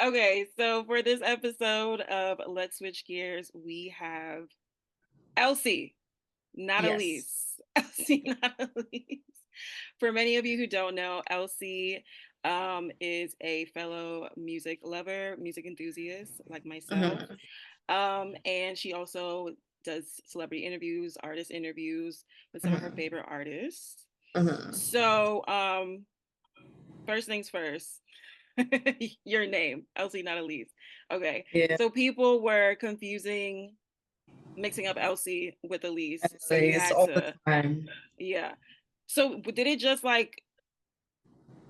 Okay, so for this episode of Let's Switch Gears, we have Elsie, not Yes. Elise. Elsie, not Elise. For many of you who don't know, Elsie is a fellow music lover, music enthusiast like myself. Hmm. And she also does celebrity interviews, artist interviews with some of her Hmm. favorite artists. Hmm. So, first things first, your name, Elsie, not Elise. Okay. Yeah. So people were mixing up Elsie with Elise. So you It's had all the to, time. yeah. So did it just like,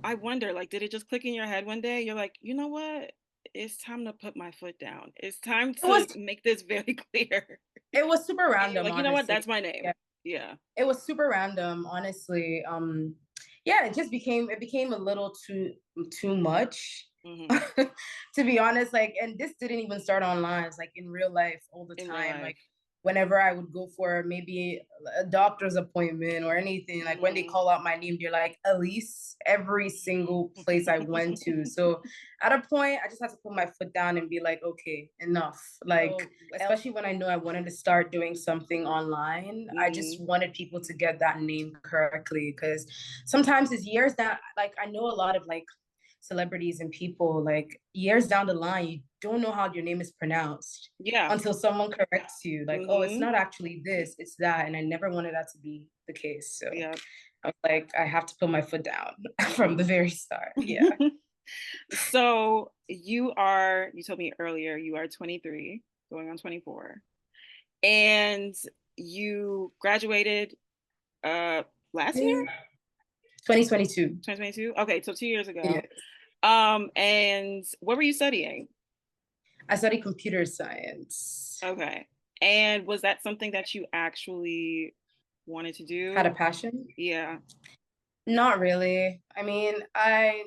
I wonder, like, did it just click in your head one day? You're like, you know what? It's time to put my foot down. It's time It was to make this very clear. it was super And you're random, like, you know what? honestly. That's my name. Yeah. Yeah. It was super random, honestly. Yeah, it became a little too much. Hmm. To be honest, like, and this didn't even start online. It's like in real life all the In real time. Like life. whenever I would go for maybe a doctor's appointment or anything, like when they Hmm. call out my name, they're like Elise every single place I went to. So at a point, I just had to put my foot down and be like, okay, enough. Like, especially when I know I wanted to start doing something online, I just Hmm. wanted people to get that name correctly because sometimes it's years that, like, I know a lot of like celebrities and people, like years down the line, you don't know how your name is pronounced Yeah. until someone corrects you, like, oh, it's Hmm. not actually this, it's that. And I never wanted that to be the case. So Yeah. I was like, I have to put my foot down from the very start. Yeah. So you told me earlier, you are 23, going on 24, and you graduated uh last year, 2022. 2022. Okay, so 2 years Yeah. ago. And what were you studying? I studied computer science. Okay. And was that something that you actually wanted to Had a do? passion? Yeah. Not really. I mean, I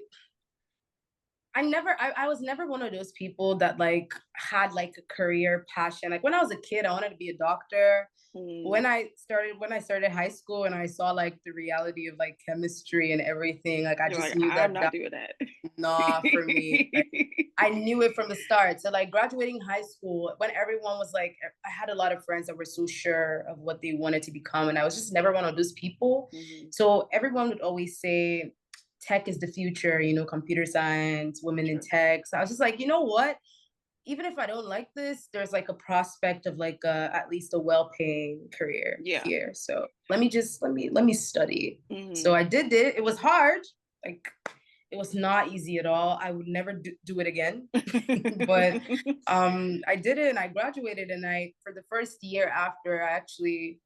was never one of those people that like had like a career passion. Like when I was a kid, I wanted to be a doctor. Mm. When I started high school and I saw like the reality of like chemistry and everything, like I You're just like, knew I'm that not that doing that. was not for me. Like I knew it from the start. So like graduating high school, when everyone was like, I had a lot of friends that were so sure of what they wanted to become, and I was just never one of those people. Hmm. So everyone would always say, tech is the future, computer science, women in True. tech. So I was just like, you know what? Even if I don't like this, there's like a prospect of like at least a well-paying career Yeah. here. So let me study. So Hmm. I did it. It was hard. Like it was not easy at all. I would never do it again. But I did it and I graduated, and I for the first year after I actually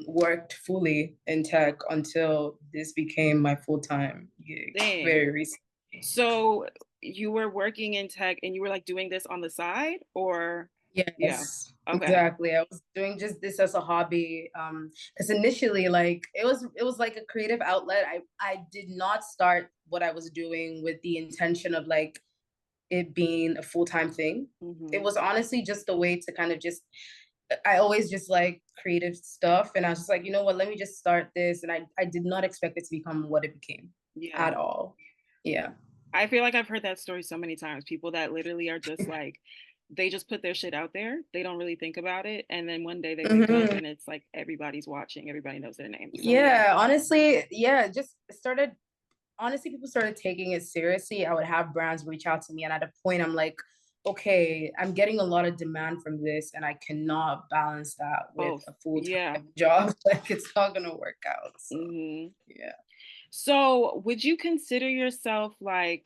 worked fully in tech until this became my full-time gig Dang. very recently. So you were working in tech and you were like doing this on the side, or yeah. Yes, Okay. exactly. I was doing just this as a hobby. Because initially, like it was like a creative outlet. I did not start what I was doing with the intention of like it being a full-time thing. It Hmm. was honestly just a way to kind of just I always just like creative stuff. And I was just like, you know what, let me just start this. And I did not expect it to become what it became Yeah. at all. Yeah. I feel like I've heard that story so many times. People that literally are just like, they just put their shit out there. They don't really think about it. And then one day they wake up Hmm. and it's like everybody's watching, everybody knows their name. So yeah. Yeah, honestly, yeah, just started honestly, people started taking it seriously. I would have brands reach out to me, and at a point, I'm like, okay, I'm getting a lot of demand from this, and I cannot balance that with Both. a full Yeah. time job. Like, it's not gonna work out. So, Hmm. yeah. So would you consider yourself a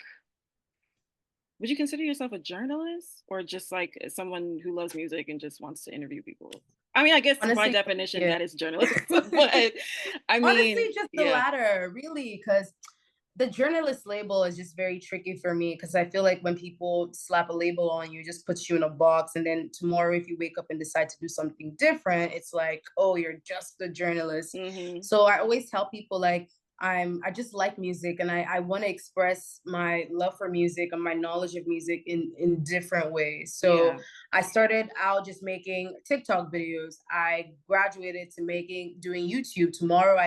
journalist or just like someone who loves music and just wants to interview people? I mean, I guess by Honestly, definition yeah. that is journalism, but I Honestly, mean, just the yeah. latter, really, because the journalist label is just very tricky for me because I feel like when people slap a label on you, it just puts you in a box. And then tomorrow, if you wake up and decide to do something different, it's like, oh, you're just a journalist. Hmm. So I always tell people like I just like music, and I want to express my love for music and my knowledge of music in different ways. So Yeah. I started out just making TikTok videos. I graduated to making doing YouTube. Tomorrow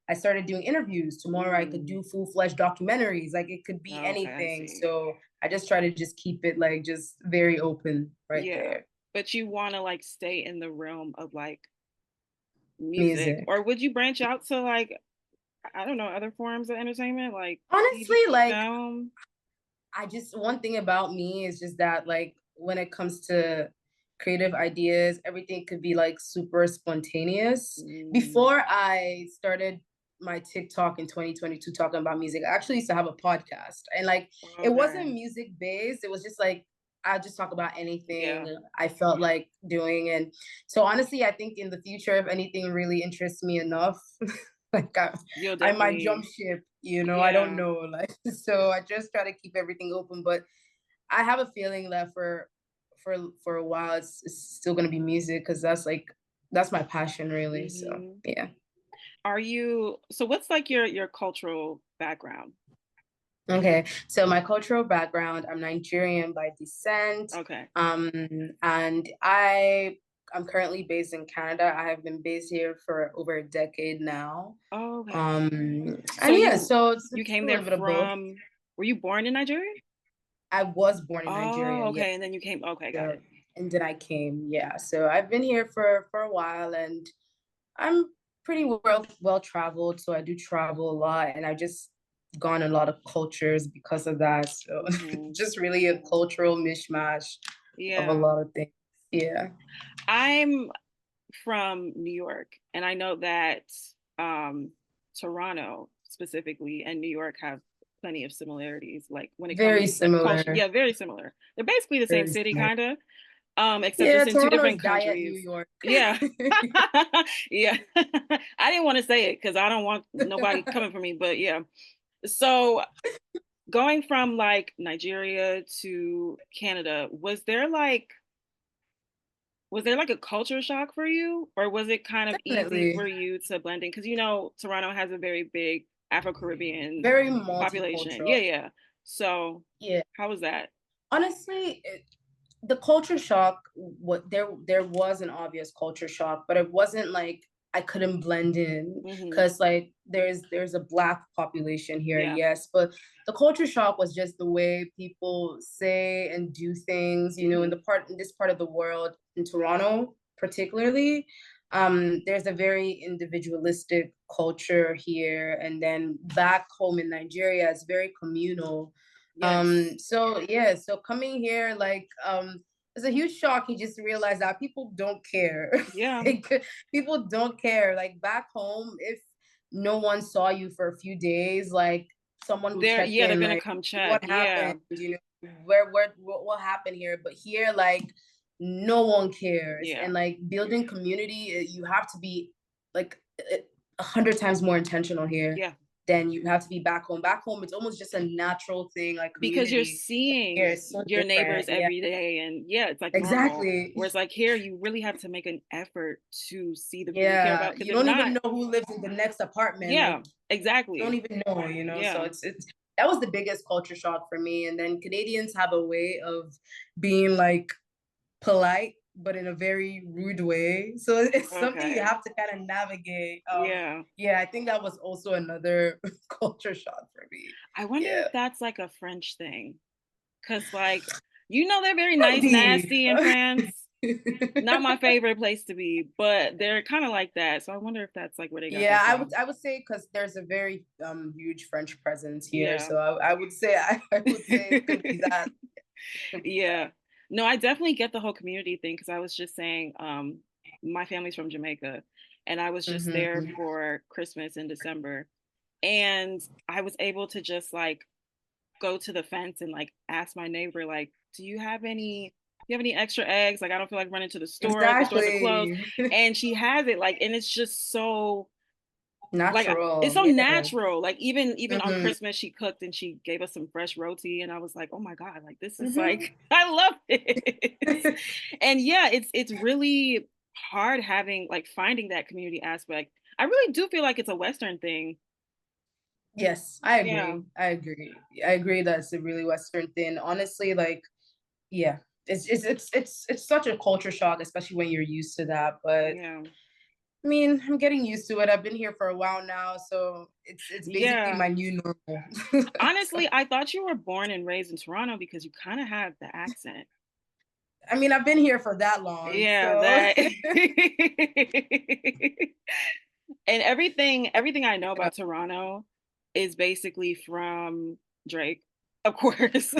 I started doing interviews. Tomorrow I could do full-fledged documentaries. Like it could be Okay, I anything. see. So I just try to just keep it like just very open right Yeah. there. But you want to like stay in the realm of like music, Music. or would you branch out to like, I don't know, other forms of entertainment like Honestly, TV, like film? I just one thing about me is just that like when it comes to creative ideas, everything could be like super spontaneous. Mm, Before I started my TikTok in 2022 talking about music, I actually used to have a podcast. And like it okay. wasn't music based. It was just like I just talk about anything Yeah. I felt like doing. And so honestly, I think in the future, if anything really interests me enough, like You'll I might jump definitely, ship, you know, I don't yeah. know. Like so I just try to keep everything open. But I have a feeling that for a while it's still gonna be music because that's my passion really. So Hmm. yeah. Are you, so what's like your cultural background? Okay. So my cultural background, I'm Nigerian by descent. Okay. Um and I'm currently based in Canada. I have been based here for over a decade now. Oh, okay. So And yeah, so you it's came a there little bit of both. from, were you born in Nigeria? I was born in Oh, Nigeria, yeah. okay. And then you came, okay, got Yeah. it. And then I came, yeah. So I've been here for a while, and I'm pretty well traveled. So I do travel a lot, and I just gone a lot of cultures because of that. So Hmm. just really a cultural mishmash of a Yeah. lot of things. Yeah. I'm from New York, and I know that um, Toronto specifically and New York have plenty of similarities, like when it Very comes to culture. similar. Yeah, very similar. They're basically the same Very city, similar. kind of, except Yeah, just in two Toronto is different Diet New countries. York. Yeah, yeah. I didn't want to say it because I don't want nobody coming for me, but yeah. So going from like Nigeria to Canada, was there like a culture shock for you, or was it kind of easy Definitely. for you to blend in? Because you know, Toronto has a very big Afro Caribbean Very population. Yeah, multicultural. yeah. So, Yeah. how was that? Honestly, the culture shock, what there was an obvious culture shock, but it wasn't like I couldn't blend in Hmm. because like there's a black population here, Yeah. yes, but the culture shock was just the way people say and do things, you know, Hmm. in this part of the world, in Toronto particularly. There's a very individualistic culture here, and then back home in Nigeria, it's very communal. Yes. So yeah, so coming here, like, it's a huge shock. You just realize that people don't care. Yeah. Like, people don't care. Like back home, if no one saw you for a few days, like someone would check Yeah, they're in, gonna like, come check. what Yeah. happened? You know, what happened here? But here, like, no one cares. Yeah. And like building community, you have to be like 100 times more intentional here Yeah. than you have to be back home. Back home, it's almost just a natural thing, like Because you're community. Here, seeing it's so your different. neighbors Yeah, every day, and yeah, it's like normal. exactly. Whereas like here, you really have to make an effort to see the people you care Yeah, about. Because you if don't not, even know who lives in the next apartment. Like, yeah, you don't exactly. even know, you know. So Yeah. it's that was the biggest culture shock for me. And then Canadians have a way of being like polite, but in a very rude way. So it's something you Okay. have to kind of navigate. Yeah. Yeah, I think that was also another culture shock for me. I wonder Yeah. if that's like a French thing. Cause like, you know, they're very nice, Maybe. nasty in France. Not my favorite place to be, but they're kind of like that. So I wonder if that's like where they got Yeah, that I would from. I would say because there's a very huge French presence here, Yeah. so I would say I would say it could be that. Could be that. Yeah. No, I definitely get the whole community thing because I was just saying, my family's from Jamaica and I was just there Hmm. for Christmas in December. And I was able to just like go to the fence and like ask my neighbor, like, do you have any extra eggs? Like I don't feel like running to the store, like the stores are closed. Exactly. And she has it, like, and it's just so like it's Natural. so Yeah. natural. Like even on Hmm. Christmas, she cooked and she gave us some fresh roti, and I was like, oh my god, like this is Hmm. like I love this. And yeah, it's really hard having like finding that community aspect. I really do feel like it's a Western thing. Yes, I Yeah, agree. I agree. I agree that it's a really Western thing. Honestly, like, yeah, it's such a culture shock, especially when you're used to that. But yeah. I mean, I'm getting used to it. I've been here for a while now, so it's basically Yeah. my new normal. So, Honestly, I thought you were born and raised in Toronto because you kind of have the accent. I mean, I've been here for that long, Yeah, so that and everything I know about Toronto is basically from Drake, of course.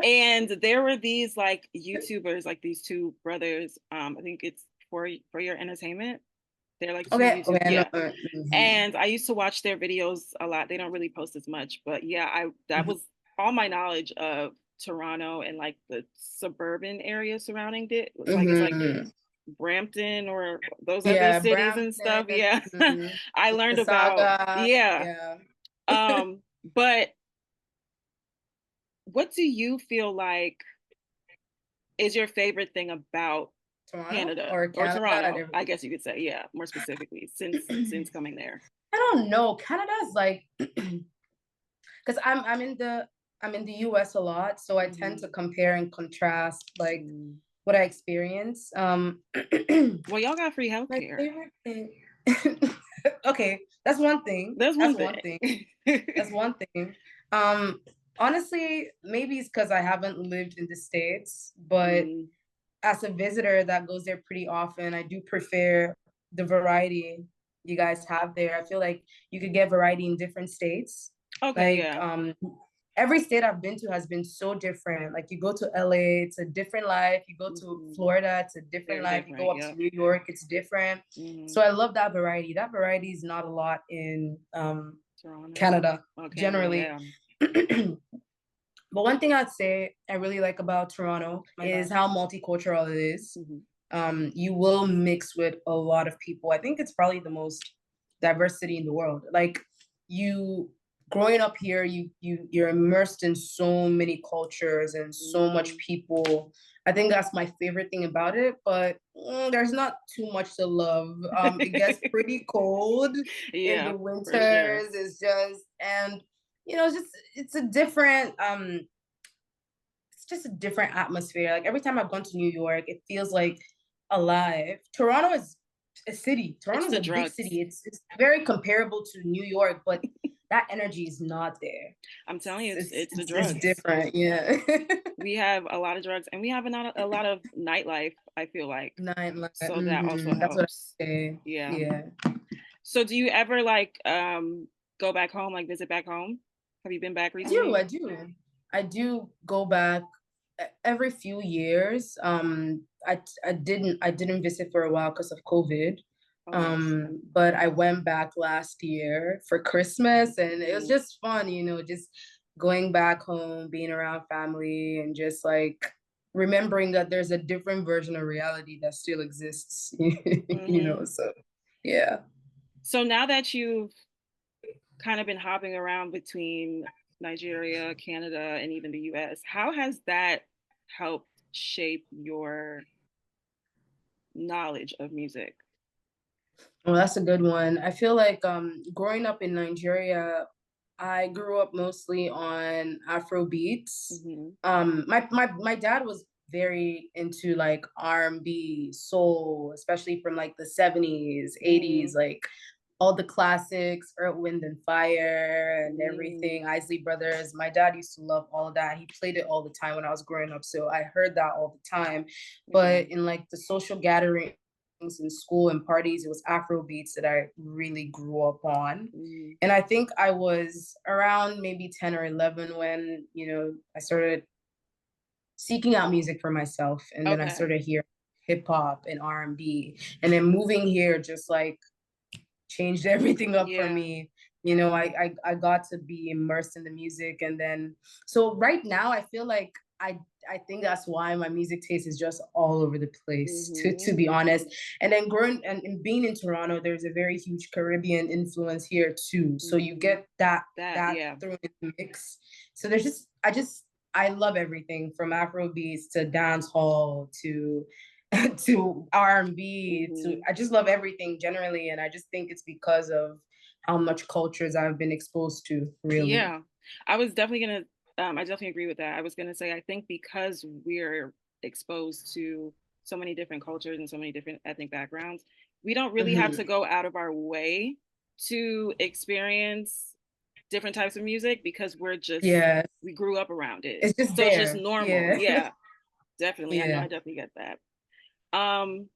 And there were these like YouTubers, like these two brothers. I think it's for your entertainment. They're like two okay, YouTube, okay, I know. yeah. And I used to watch their videos a lot. They don't really post as much, but yeah, I that Mhm. was all my knowledge of Toronto and like the suburban area surrounding it. It's like Mhm. Brampton or those other Yeah, cities and Brampton, stuff. Yeah. mhm. I learned about, Mississauga, yeah. yeah. But what do you feel like is your favorite thing about Toronto Canada or or Canada? Toronto? I guess you could say, yeah, more specifically since coming there. I don't know. Canada is like because I'm in the US a lot, so I tend Hmm. to compare and contrast like Mm. what I experience. Well, y'all got free My healthcare. favorite thing. Okay, that's one thing. That's That's one one thing. thing. That's one thing. Um, Honestly, maybe it's because I haven't lived in the States, but Mm. as a visitor that goes there pretty often, I do prefer the variety you guys have there. I feel like you could get variety in different states. Okay, Like yeah. every state I've been to has been so different. Like you go to LA, it's a different life. You go to Hmm. Florida, it's a different Very life. You different. go up to Yep. New York, it's different. Hmm. So I love that variety. That variety is not a lot in Toronto. Canada Oh, Canada. generally. Yeah. But one thing I'd say I really like about Toronto My is bad. how multicultural it is. Hmm. You will mix with a lot of people. I think it's probably the most diversity in the world. Like you growing up here, you're immersed in so many cultures and so much Hmm. people. I think that's my favorite thing about it, but there's not too much to love. It gets pretty cold in Yeah, the for sure. winters. It's just and it's just it's a different it's just a different atmosphere. Like every time I've gone to New York, it feels like alive. Toronto is a city. It's Toronto is the a big drugs. city. It's very comparable to New York, but that energy is not there. I'm telling you, it's the It's drugs. different. Yeah. We have a lot of drugs and we have a lot of nightlife, I feel like. Nine. So that also That's what helps. I say. Yeah. Yeah. So do you ever like go back home, like visit back home? Have you been back I do. recently? I do. I do go back every few years. I didn't visit for a while because of COVID. Oh, nice. But I went back last year for Christmas and it was Mm. just fun, just going back home, being around family and just like remembering that there's a different version of reality that still exists, Hmm. so yeah. So now that you've kind of been hopping around between Nigeria, Canada, and even the US, how has that helped shape your knowledge of music? Well, that's a good one. I feel like growing up in Nigeria, I grew up mostly on Afro beats. Hmm. My dad was very into like R&B, soul, especially from like the 70s, Hmm. 80s, like all the classics, Earth, Wind and Fire and Mm. everything, Isley Brothers. My dad used to love all of that. He played it all the time when I was growing up, so I heard that all the time. Okay. But in like the social gathering in school and parties, it was Afro beats that I really grew up on. Mm. And I think I was around maybe 10 or 11 when, I started seeking out music for myself. And then I Okay. started hearing hip hop and R&B. And then moving here just like changed everything up for Yeah. me. I got to be immersed in the music. And then, so right now, I feel like I think that's why my music taste is just all over the place, to Hmm. be honest. And then growing and being in Toronto, there's a very huge Caribbean influence here too. So you Hmm. get that That, that yeah. through in the mix. So I love everything from Afro beats to dance hall to to R&B to Hmm. I just love everything generally, and I just think it's because of how much cultures I've been exposed to, really. Yeah. I was definitely gonna I definitely agree with that. I was gonna say I think because we're exposed to so many different cultures and so many different ethnic backgrounds, we don't really have Mm-hmm. to go out of our way to experience different types of music because Yeah, we grew up around it. it's just So it's just there. normal. Yeah. Yeah, definitely. I know I Yeah. definitely get that. Um,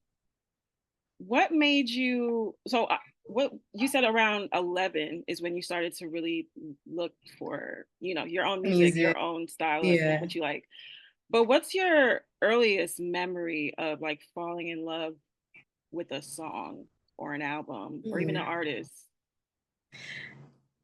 what made you so what you said around 11 is when you started to really look for, your own music, Music. your own style of Yeah. what you like. But what's your earliest memory of like falling in love with a song or an album or even an Mm. artist?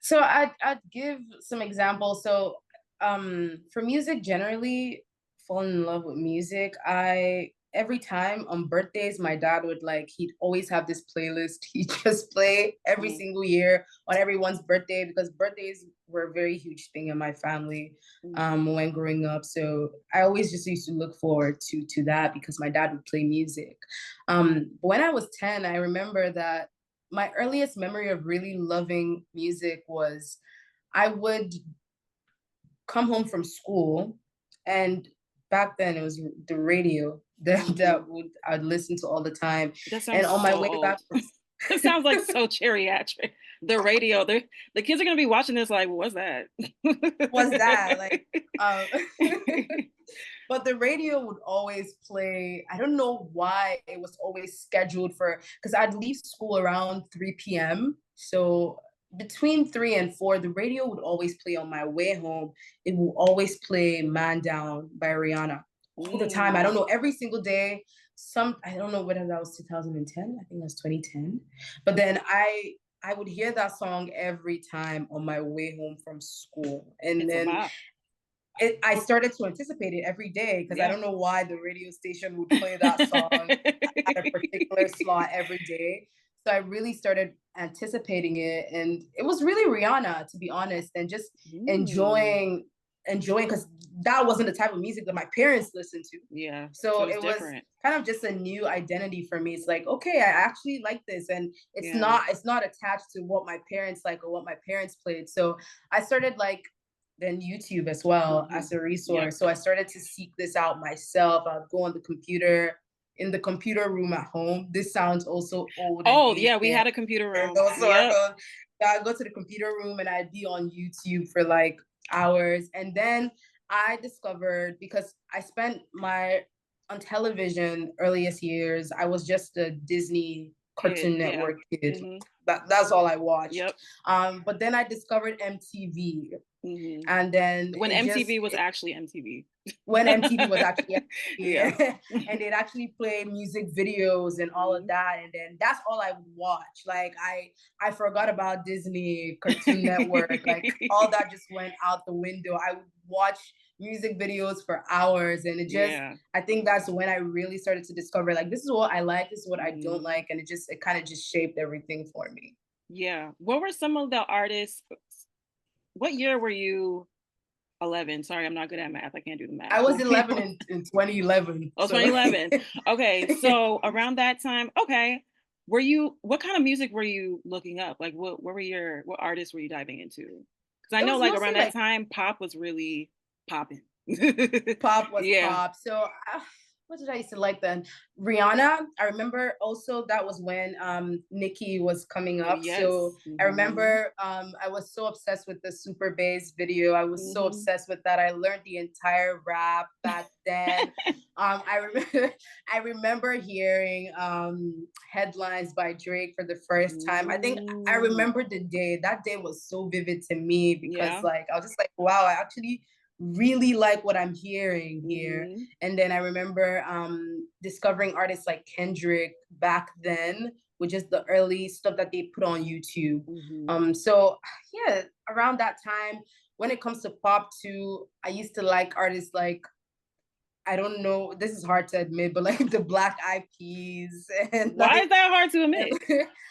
So I'd give some examples. So for music generally, falling in love with music, I every time on birthdays, my dad would like he'd always have this playlist he just play every Mm, single year on everyone's birthday because birthdays were a very huge thing in my family mm, when growing up. So I always just used to look forward to that because my dad would play music. When I was 10, I remember that my earliest memory of really loving music was I would come home from school, and back then it was the radio that mm. I'd listen to all the time. That And sounds on my so way back old. from It sounds like so geriatric. The radio, the kids are gonna be watching this like, what's that? was that like um but the radio would always play. I don't know why it was always scheduled for because I'd leave school around 3 p.m. So between 3 and 4, the radio would always play on my way home. It will always play Man Down by Rihanna all the time. I don't Mm, know, every single day. I don't know whether that was 2010. I think that's 2010. But then I would hear that song every time on my way home from school. And it's a then bop. I started to anticipate it every day because I Yeah. don't know why the radio station would play that song at a particular slot every day. So I really started anticipating it, and it was really Rihanna, to be honest, and just Mm, enjoying because that wasn't the type of music that my parents listened to. yeah. So So it's it was different. kind of just a new identity for me. It's like, okay, I actually like this, and Yeah. it's not attached to what my parents like or what my parents played. So I started like then YouTube as well Hmm. as a Yep. resource. So I started to seek this out myself. I'd go on the computer in the computer room at home. This sounds also old and Oh, aged. yeah, we had a computer Years room. So I Yep. go, yeah, I'd go to the computer room and I'd be on YouTube for like hours. And then I discovered because I spent my on television earliest years, I was just a Disney Kid. Cartoon Yeah. Network kid. Hmm. That's all I watched. Yep. But then I discovered MTV, Hmm. and then When MTV was actually MTV. when MTV was actually Yeah. MTV, and they'd actually play music videos and all of Mhm. that, and then that's all I would watch. Like I forgot about Disney, Cartoon Network, like all that just went out the window. I would watch music videos for hours, and it just Yeah. I think that's when I really started to discover like this is what I like, this is what I don't Mhm. like, and it kind of just shaped everything for me. Yeah. What were some of the artists? What year were you 11? Sorry, I'm not good at math. I can't do the I math. was 11 in 2011, Oh, so 2011. Okay, so around that time, okay, what kind of music were you looking up? Like, what artists were you diving into? Because I it know, was like, mostly around that like time, pop was really popping. pop was Yeah. pop. So what did I used to like then? Rihanna. I remember also that was when Nicki was coming Oh, up. So yes. I Hmm. remember I was so obsessed with the Super Bass video. I was so Hmm. obsessed with that. I learned the entire rap back then. I remember I remember hearing headlines by Drake for the first time. I think I Mm, remember the day. That day was so vivid to me because yeah. like I was just like, wow, I actually really like what I'm hearing here. Hmm. And then I remember discovering artists like Kendrick back then, which is the early stuff that they put on YouTube. Hmm. So yeah, around that time, when it comes to pop too, I used to like artists like I don't know, this is hard to admit, but like the Black Eyed Peas and Why is like that hard to admit?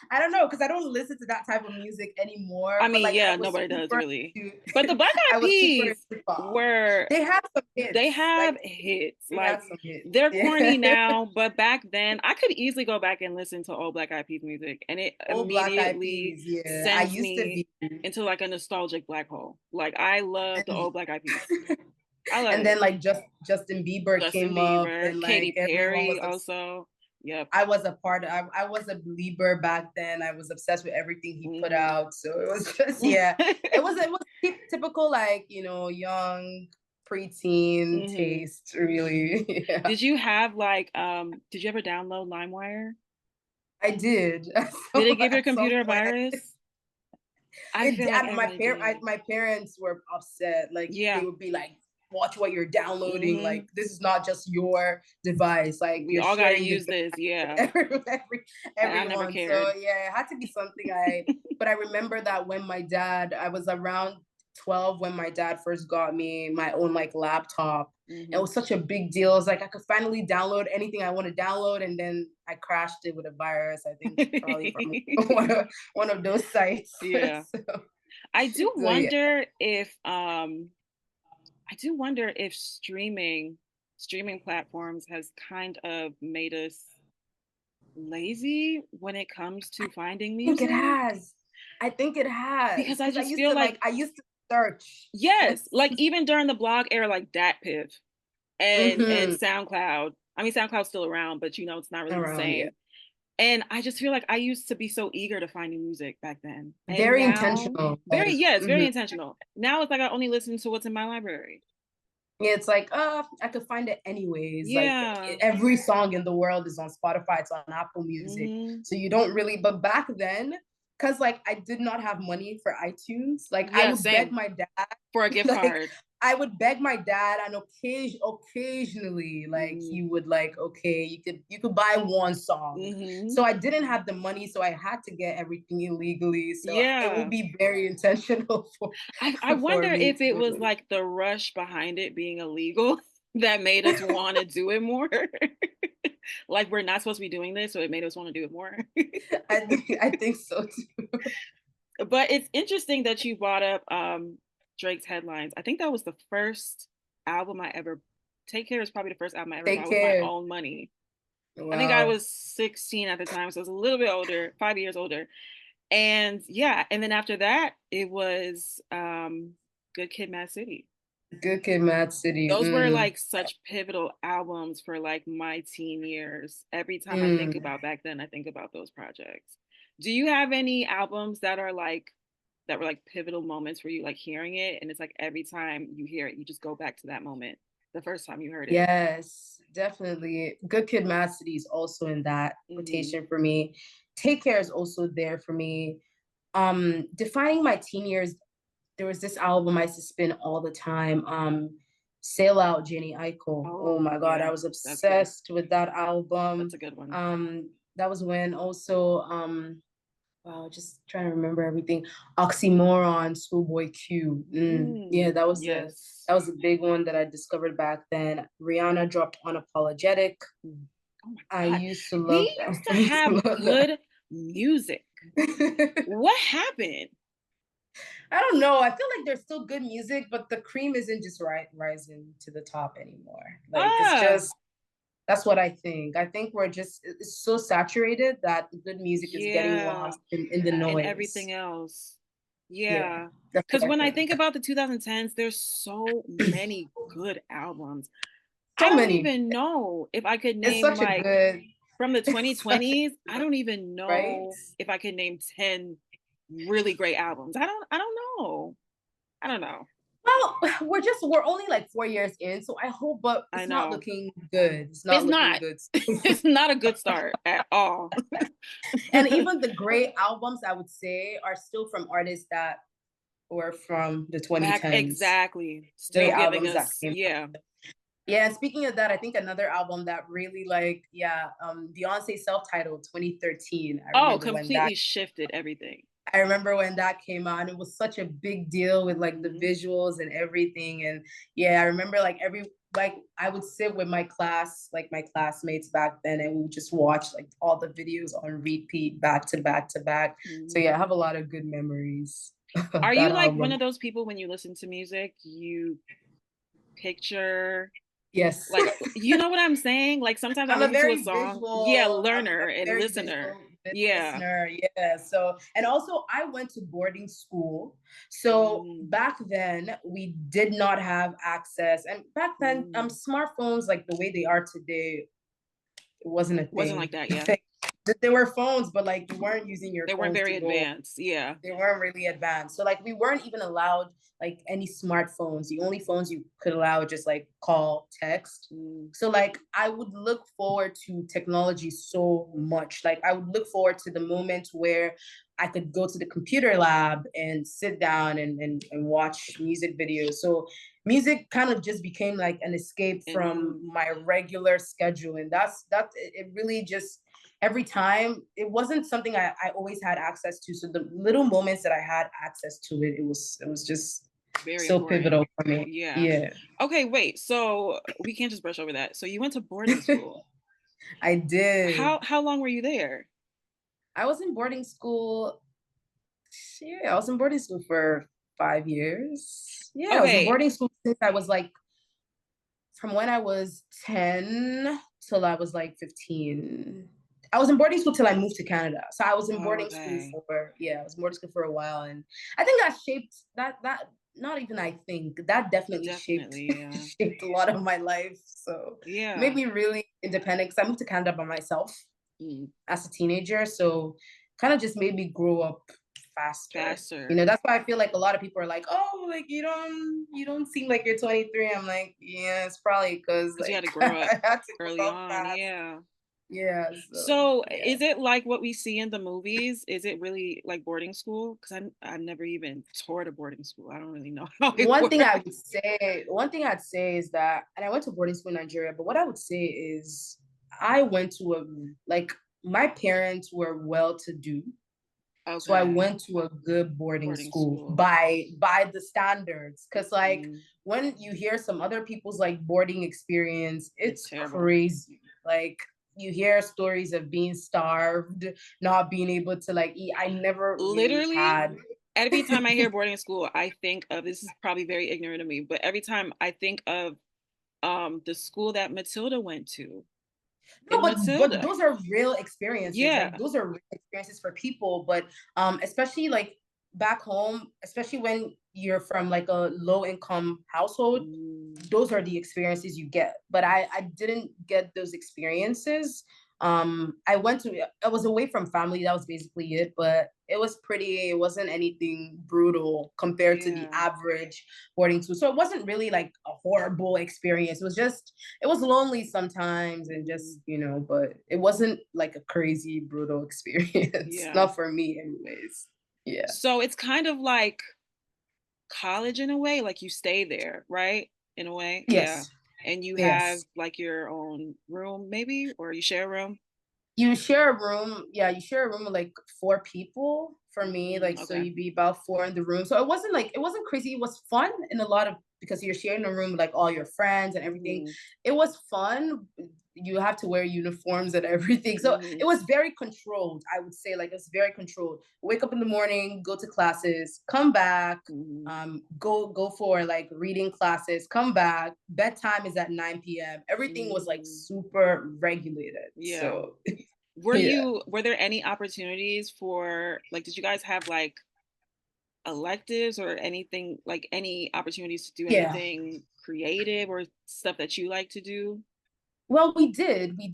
I don't know because I don't listen to that type of music I anymore. But mean, like yeah, nobody does really. into, But the Black I Eyed was super Peas into pop. were They had some they hits, have like hits. they Like had some hits. they're corny Yeah, now, but back then I could easily go back and listen to old Black Eyed Peas music and it old Black Eyed immediately Peas. Yeah, I sends used to me be. into like a nostalgic black hole. Like I love the And, old Black Eyed Peas. I love and then it. like Justin Bieber Justin came up, Bieber, and like Katy everyone Perry was also. Yep. I was a part of, I was a believer back then. I was obsessed with everything he put out. So it was just, yeah, it was typical, like, you know, young preteen taste, really. Yeah. Did you have like, did you ever download LimeWire? I did. Did it give your At some computer a point, virus? I feel like everybody did. my parents were upset. Like, Yeah. they would be like, watch what you're downloading. Like, this is not just your device. Like, We you're all gotta sharing the use this. Yeah. I never everyone. So cared. yeah, it had to be something but I remember that when I was around 12 when my dad first got me my own like laptop. It was such a big deal. It was like I could finally download anything I want to download, and then I crashed it with a virus. I think probably from one of those sites. Yeah. So, I do so yeah. wonder if streaming platforms has kind of made us lazy when it comes to finding I think it music. has. I think it has. Because I Because just feel like, I used to search. yes, like even during the blog era, like DatPiff and Mm-hmm. SoundCloud. I mean, SoundCloud's still around, but you know, it's not really the Around, yeah. same. And I just feel like I used to be so eager to find new music back then. And Very now, intentional. very, yes, very Mhm. intentional. Now it's like I only listen to what's in my library. Yeah, it's like, I could find it anyways. Like, Yeah. every song in the world is on Spotify, it's on Apple Music. So you don't really, but back then, because like I did not have money for iTunes, like I Yeah, would beg same. my dad For a gift like card. I would beg my dad, and occasionally, like, he would like, okay, you could buy one song. So I didn't have the money, so I had to get everything illegally. So it will Yeah. be very intentional I for wonder me if it was to. like the rush behind it being illegal that made us want to do it more. Like we're not supposed to be doing this, so it made us want to do it more. I think so too. But it's interesting that you brought up Drake's Headlines. I think that was the first album I ever Take Care is probably the first album I ever Take bought with my care. own money. I think I Wow. was 16 at the time, so I was a little bit older, 5 years older. And yeah, and then after that, it was Good Kid, Mad City. Good Kid, Mad City. Those were like such pivotal albums for like my teen years. Every time I think about back then, I think about those projects. Do you have any albums that are like that were like pivotal moments for you, like hearing it, and it's like every time you hear it, you just go back to that moment, the first time you heard it? Yes, definitely. Good Kid, Mad City is also in that Mm-hmm. rotation for me. Take Care is also there for me. Defining my teen years, there was this album I used to spin all the time. Sail Out, Jenny Eichel. Oh Oh my God, I yeah, was that's good. obsessed with that album. That's a good one. That was when also wow, just trying to remember everything. Oxymoron, Schoolboy Q. Yeah, Yes. that was a big one that I discovered back then. Rihanna dropped Unapologetic. Oh my I God. used to We love that. used to I used to have love that. good music. What happened? I don't know. I feel like there's still good music, but the cream isn't just rising to the top anymore. Like, it's Ah, just, that's what I think. I think we're just, it's so saturated that the good music is getting yeah. lost in the And noise. everything else. Yeah, Yeah. that's Because what I when I think. think about the 2010s, there's so many good albums. I So don't many. even know if I could It's name such a like good, from the it's such a 2020s, I don't even right? know if I could name 10 really great albums. I don't know. I don't know. Well, we're only like 4 years in, so I hope, but I it's not know. looking good. It's It's not looking not. good. It's not a good start at all. And even the great albums, I would say, are still from artists that were from the Back 2010s. exactly. Still Great giving albums that us, came. yeah. Yeah, and speaking of that, I think another album that really like, yeah, Beyonce self-titled 2013. Oh, completely shifted everything. I remember when that came out, and it was such a big deal with like the Mm-hmm. visuals and everything. And yeah, I remember like I would sit with my class, like my classmates back then, and we would just watch like all the videos on repeat back to back to back. So Mm-hmm. yeah, I have a lot of good memories of Are that you like one album. of those people when you listen to music, you picture Yes. like you know what I'm saying? Like sometimes I I'm a listen to a very song, yeah, I'm learner a and very visual listener. Yeah. listener. Yeah. So, and also I went to boarding school. So Mm, back then we did not have access. And back then, mm. smartphones like the way they are today wasn't a Wasn't thing. like that, yeah. There were phones, but like you weren't using your They weren't phones to very go. advanced, yeah. They weren't really advanced. So like we weren't even allowed like any smartphones. The only phones you could allow just like call, text. So like I would look forward to technology so much. Like I would look forward to the moment where I could go to the computer lab and sit down and watch music videos. So music kind of just became like an escape from my regular schedule. And that's it really just every time it wasn't something I always had access to. So the little moments that I had access to it, it was just very so important. pivotal for me. Yeah. Yeah. Okay, wait. So we can't just brush over that. So you went to boarding school. I did. How long were you there? I was in boarding school. Yeah, I was in boarding school for 5 years. Yeah, I was in Okay. boarding school since I was like from when I was 10 till I was like 15. I was in boarding school till I moved to Canada. So I was in boarding school for I was in boarding school for a while. And I think that shaped that not even I think that definitely shaped shaped a lot of my life. So it made me really independent because I moved to Canada by myself as a teenager. So kind of just made me grow up faster. You know, that's why I feel like a lot of people are like, oh, like you don't seem like you're 23. I'm like, yeah, it's probably because like you had to grow up I had to early grow up on. fast. Yeah. Yeah. So is it like what we see in the movies? Is it really like boarding school? Because I've never even toured a boarding school. I don't really know how it one works. thing I'd say is that, and I went to boarding school in Nigeria, but what I would say is I went to my parents were well to do. Okay. So I went to a good boarding school by the standards. Cause like when you hear some other people's like boarding experience, it's crazy. Like you hear stories of being starved, not being able to like eat. I never literally really had. Every time I hear boarding school, I think of, this is probably very ignorant of me, but every time I think of the school that Matilda went to. No, but those are real experiences. Yeah. Like those are real experiences for people. But especially like back home, especially when you're from like a low income household, those are the experiences you get. But I didn't get those experiences. I was away from family, that was basically it, but it wasn't anything brutal compared to the average boarding school. So it wasn't really like a horrible experience. It was lonely sometimes and just, but it wasn't like a crazy brutal experience. Not for me anyways. Yeah. So it's kind of like college in a way, like you stay there, right? In a way. Yes. Yeah. And you have like your own room maybe, or you share a room? You share a room. Yeah, you share a room with like 4 people for me. Like, so you'd be about 4 in the room. So it wasn't crazy. It was fun in a lot of, because you're sharing a room with like all your friends and everything. It was fun. You have to wear uniforms and everything. So it was very controlled. I would say like it's very controlled. Wake up in the morning, go to classes, come back, go for like reading classes, come back. Bedtime is at 9 p.m. Everything was like super regulated. Yeah. So were there any opportunities for like, did you guys have like electives or anything, like any opportunities to do anything creative or stuff that you like to do? Well, we did. We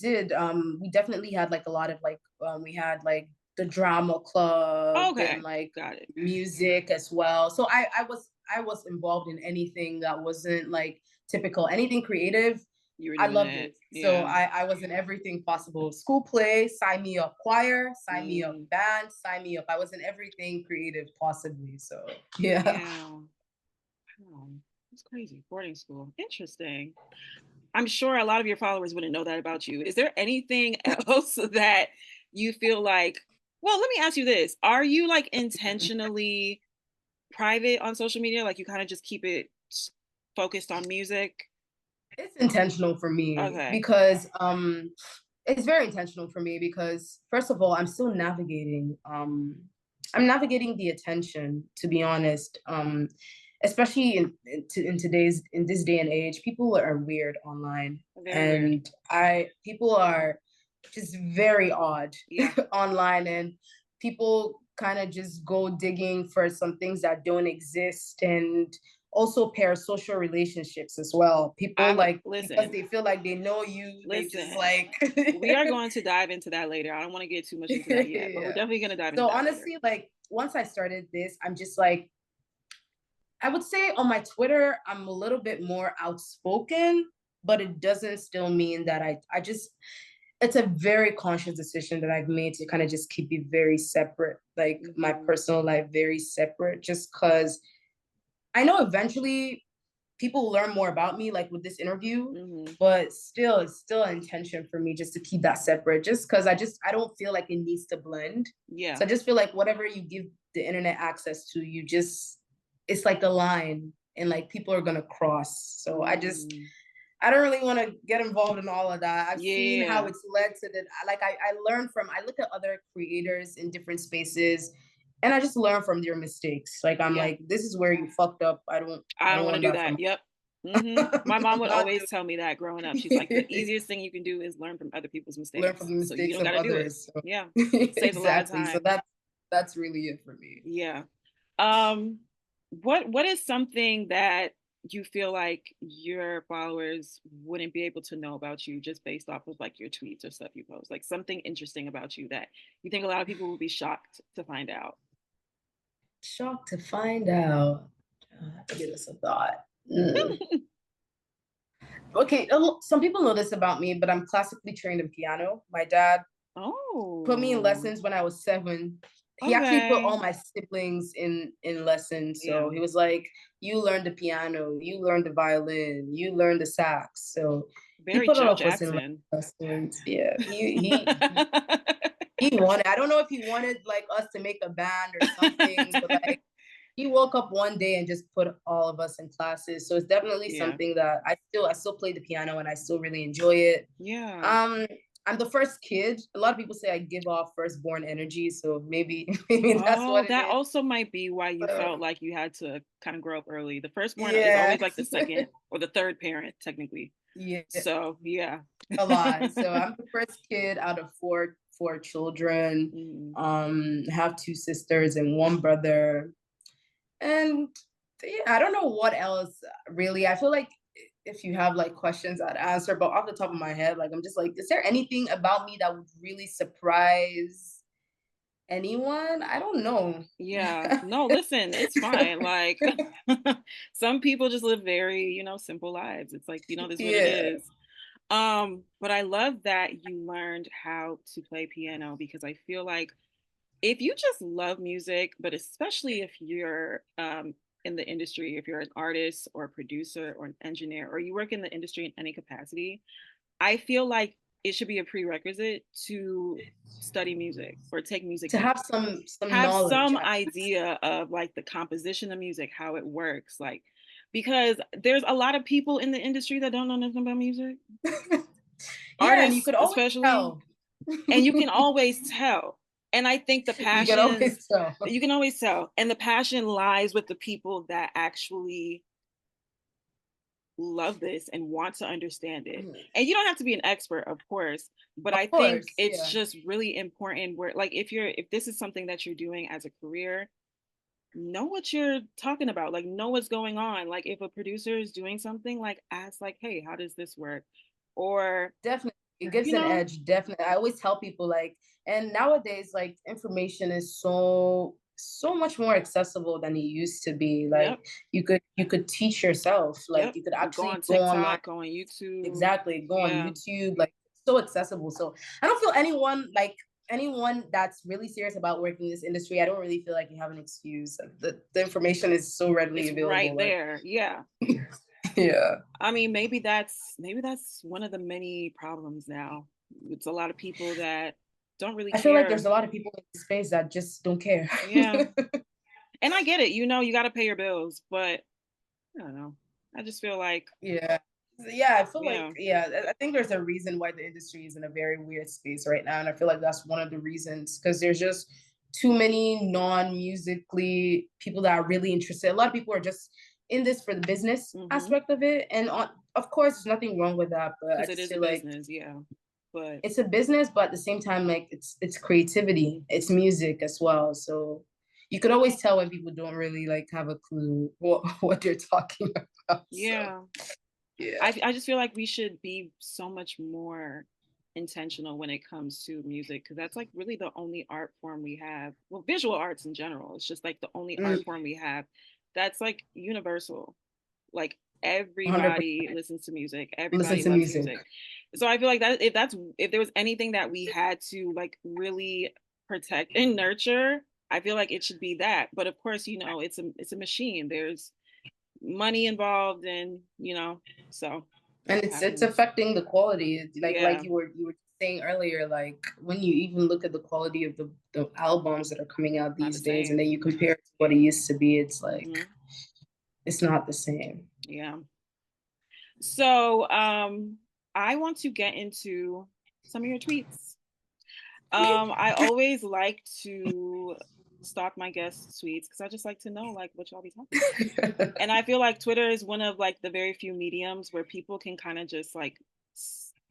definitely had like a lot of like we had like the drama club and like music as well. So I was involved in anything that wasn't like typical, anything creative. I loved it. So I was in everything possible. School play, sign me up. Choir, sign me up. Band, sign me up. I was in everything creative possibly. So yeah. Wow. That's crazy. Boarding school. Interesting. I'm sure a lot of your followers wouldn't know that about you. Is there anything else that you feel like, well, let me ask you this. Are you like intentionally private on social media? Like you kind of just keep it focused on music? It's intentional for me because it's very intentional for me because first of all, I'm still navigating I'm navigating the attention, to be honest. Especially in this day and age, people are weird online. Very weird. People are just very odd online, and people kind of just go digging for some things that don't exist, and also parasocial relationships as well. People I'm like, because listen, they feel like they know you, they just listen. like We are going to dive into that later. I don't want to get too much into that yet, but we're yeah. definitely going to dive into So that later. honestly, like once I started this, I'm just like, I would say on my Twitter, I'm a little bit more outspoken, but it doesn't still mean that I just, it's a very conscious decision that I've made to kind of just keep it very separate, like my personal life very separate, just because I know eventually people will learn more about me, like with this interview, but still, it's still an intention for me just to keep that separate, just because I don't feel like it needs to blend. Yeah. So I just feel like whatever you give the internet access to, you just, it's like the line and like people are gonna cross. So I don't really want to get involved in all of that. I've seen how it's led to that. Like I learn from, I look at other creators in different spaces and I just learn from their mistakes. Like I'm like, this is where you fucked up. I don't want to want do that that. from Yep. My mom would not always tell me that growing up. She's like, the easiest thing you can do is learn from other people's mistakes. learn from the So you mistakes don't of got to do it. others. So. Yeah. Saves a lot of Exactly. time. So that's really it for me. Yeah. What is something that you feel like your followers wouldn't be able to know about you just based off of like your tweets or stuff you post? Like something interesting about you that you think a lot of people will be shocked to find out. Shocked to find out. Give us a thought. Okay, some people know this about me, but I'm classically trained in piano. My dad put me in lessons when I was 7. He actually put all my siblings in lessons. So he was like, you learn the piano, you learn the violin, you learn the sax. So he Very put all Joe of us in Jackson. lessons. Yeah, he wanted, I don't know if he wanted like us to make a band or something, but like he woke up one day and just put all of us in classes. So it's definitely something that I still play the piano and I still really enjoy it. I'm the first kid. A lot of people say I give off firstborn energy, so maybe that's what it that is. also might be why you felt like you had to kind of grow up early. The firstborn is Yeah. always like the second or the third parent, technically. Yeah. So yeah. A lot. So I'm the first kid out of four children. Have 2 sisters and 1 brother. And yeah, I don't know what else really. I feel like if you have like questions, I'd answer. But off the top of my head, like I'm just like, is there anything about me that would really surprise anyone? I don't know. Yeah. No, listen, it's fine. Like some people just live very, simple lives. It's like, this is what it Yeah. is. But I love that you learned how to play piano because I feel like if you just love music, but especially if you're in the industry, if you're an artist or a producer or an engineer, or you work in the industry in any capacity, I feel like it should be a prerequisite to study music or take music To have class. some Have knowledge. some idea of like the composition of music, how it works, like because there's a lot of people in the industry that don't know nothing about music. Yeah, and you Artists, could always especially, tell. and you can always tell. And I think the You can passion, always tell. you can always tell. And the passion lies with the people that actually love this and want to understand it. And you don't have to be an expert, of course, but I think it's just really important where like if this is something that you're doing as a career, know what you're talking about, like know what's going on. Like if a producer is doing something, like ask like, hey, how does this work? Or definitely it gives an edge. Definitely. I always tell people like, and nowadays like information is so much more accessible than it used to be. Like you could teach yourself. Like you could go actually on go online. TikTok, go on YouTube. Exactly. Go on YouTube. Like so accessible. So I don't feel anyone that's really serious about working in this industry, I don't really feel like you have an excuse. The information is so readily available. Right there. Yeah. Yeah. I mean, maybe that's one of the many problems now. It's a lot of people that don't really care. I feel like there's a lot of people in this space that just don't care. Yeah. And I get it, you got to pay your bills, but I don't know. I just feel like yeah, I feel like I think there's a reason why the industry is in a very weird space right now, and I feel like that's one of the reasons because there's just too many non-musically people that are really interested. A lot of people are just in this for the business aspect of it, and of course, there's nothing wrong with that. But I just feel like business, but it's a business, but at the same time, like it's creativity, it's music as well. So you could always tell when people don't really like have a clue what they're talking about. So Yeah. yeah, I just feel like we should be so much more intentional when it comes to music, because that's like really the only art form we have. Well, visual arts in general, it's just like the only art mm, form we have that's like universal. Like 100% everybody listens to music, listen everybody to loves music. music. So I feel like that if there was anything that we had to like really protect and nurture, I feel like it should be that. But of course, it's a machine. There's money involved, and so And it it's happens. affecting the quality. Like Yeah, you were saying earlier, like when you even look at the quality of the albums that are coming out not the these days, and same. then you compare it to what it used to be, it's like Hmm. it's not the same. Yeah. So I want to get into some of your tweets. I always like to stalk my guests' tweets because I just like to know like what y'all be talking about. And I feel like Twitter is one of like the very few mediums where people can kind of just like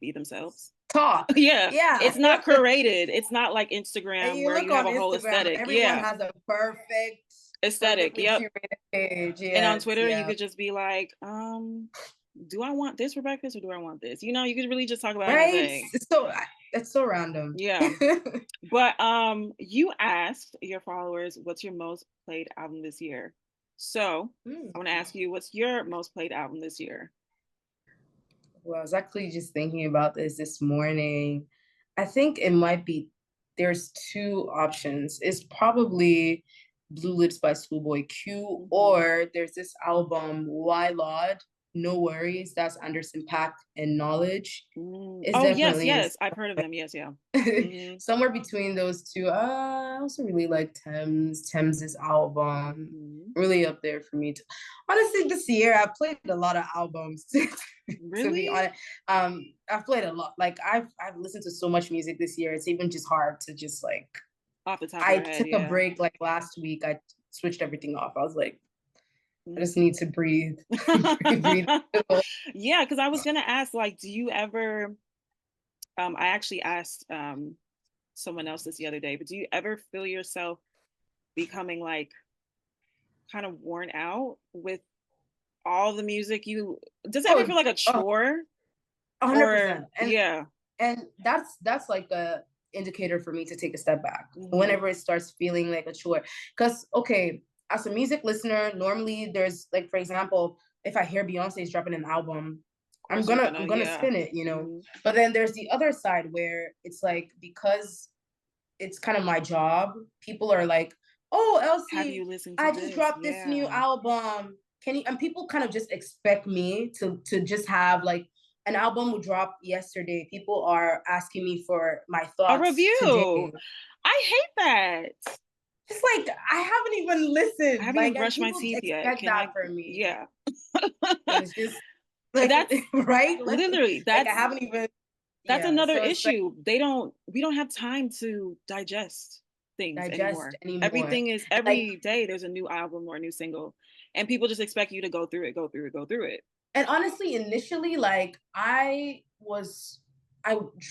be themselves. Talk. Yeah, Yeah. it's not curated. It's not like And Instagram you where you look have on a whole Instagram, aesthetic. everyone Yeah, has a aesthetic. perfectly Yep. curated page. And on Yes, Twitter, you yeah. could just be like, do I want this for breakfast or do I want this? You could really just talk about Right? anything. That's so random. Yeah. But you asked your followers what's your most played album this year. So I want to ask you, what's your most played album this year? Well, I was actually just thinking about this morning. I think it might be there's two options. It's probably Blue Lips by Schoolboy Q, Hmm. or there's this album, Why Lord, No Worries. That's Anderson.Paak and Knowledge. It's Oh, yes, definitely yes. I've heard of them. Yes, yeah. Hmm. somewhere between those two. I also really like Thames's album. Hmm. Really up there for me. Honestly, this year I played a lot of albums. To be Really? honest, I've played a lot. Like I've listened to so much music this year. It's even just hard to just like. Off the top of I your head, took a yeah. break like last week. I switched everything off. I was like, I Mm. just need to breathe, breathe. Yeah, because I was gonna ask, like, do you ever I actually asked someone else this the other day, but do you ever feel yourself becoming like kind of worn out with all the music you does it ever Oh, feel like a chore? Or 100%. yeah. And that's like a indicator for me to take a step back Hmm. whenever it starts feeling like a chore. Because okay, as a music listener, normally there's like, for example, if I hear Beyonce is dropping an album, Of course you're I'm gonna, gonna yeah. spin it, you know. Hmm. But then there's the other side where it's like, because it's kind of my job, people are like, oh, Have you Elsie, listened to I just this? dropped this new Yeah. album. Can you? And people kind of just expect me to just have like an album would drop yesterday. People are asking me for my A thoughts review. today. I hate that. It's like I haven't even I listened. haven't even Like, and brushed my people teeth yet. expect Can that I? from me. Yeah. And it's just like, That's right? literally Like I that's haven't even, that's yeah. another So it's like issue. We don't have time to digest things digest anymore. anymore. Everything is Like, every day there's a new album or a new single, and people just expect you to go through it, go through it, go through it. and honestly, initially, like I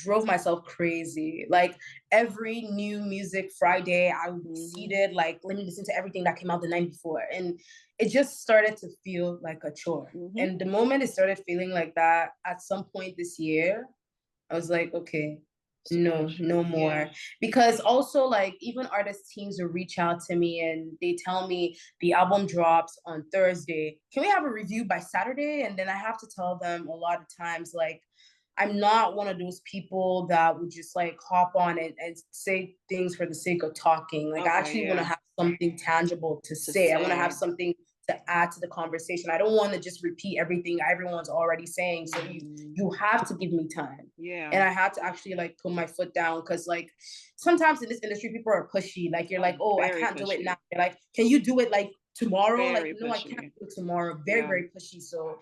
drove myself crazy. Like every new music Friday, I would be Hmm. seated, like, let me listen to everything that came out the night before. And it just started to feel like a chore. Hmm. And the moment it started feeling like that, at some point this year, I was like, okay, It's too no, much. no Yeah. more. Because also, like, even artist teams will reach out to me and they tell me the album drops on Thursday. Can we have a review by Saturday? And then I have to tell them a lot of times, like, I'm not one of those people that would just like hop on it and say things for the sake of talking. Like, I Okay. actually want to Yeah. have something tangible to To say. I want to have say. something to add to the conversation. I don't want to just repeat everything everyone's already saying. So Mm. you have to give me time. Yeah. And I had to actually like put my foot down because like sometimes in this industry people are pushy. Like you're like, oh, I Very can't do it now. pushy. They're like, can you do it like tomorrow? Like, Very no, I can't pushy. do it tomorrow. Very, Yeah. very pushy. So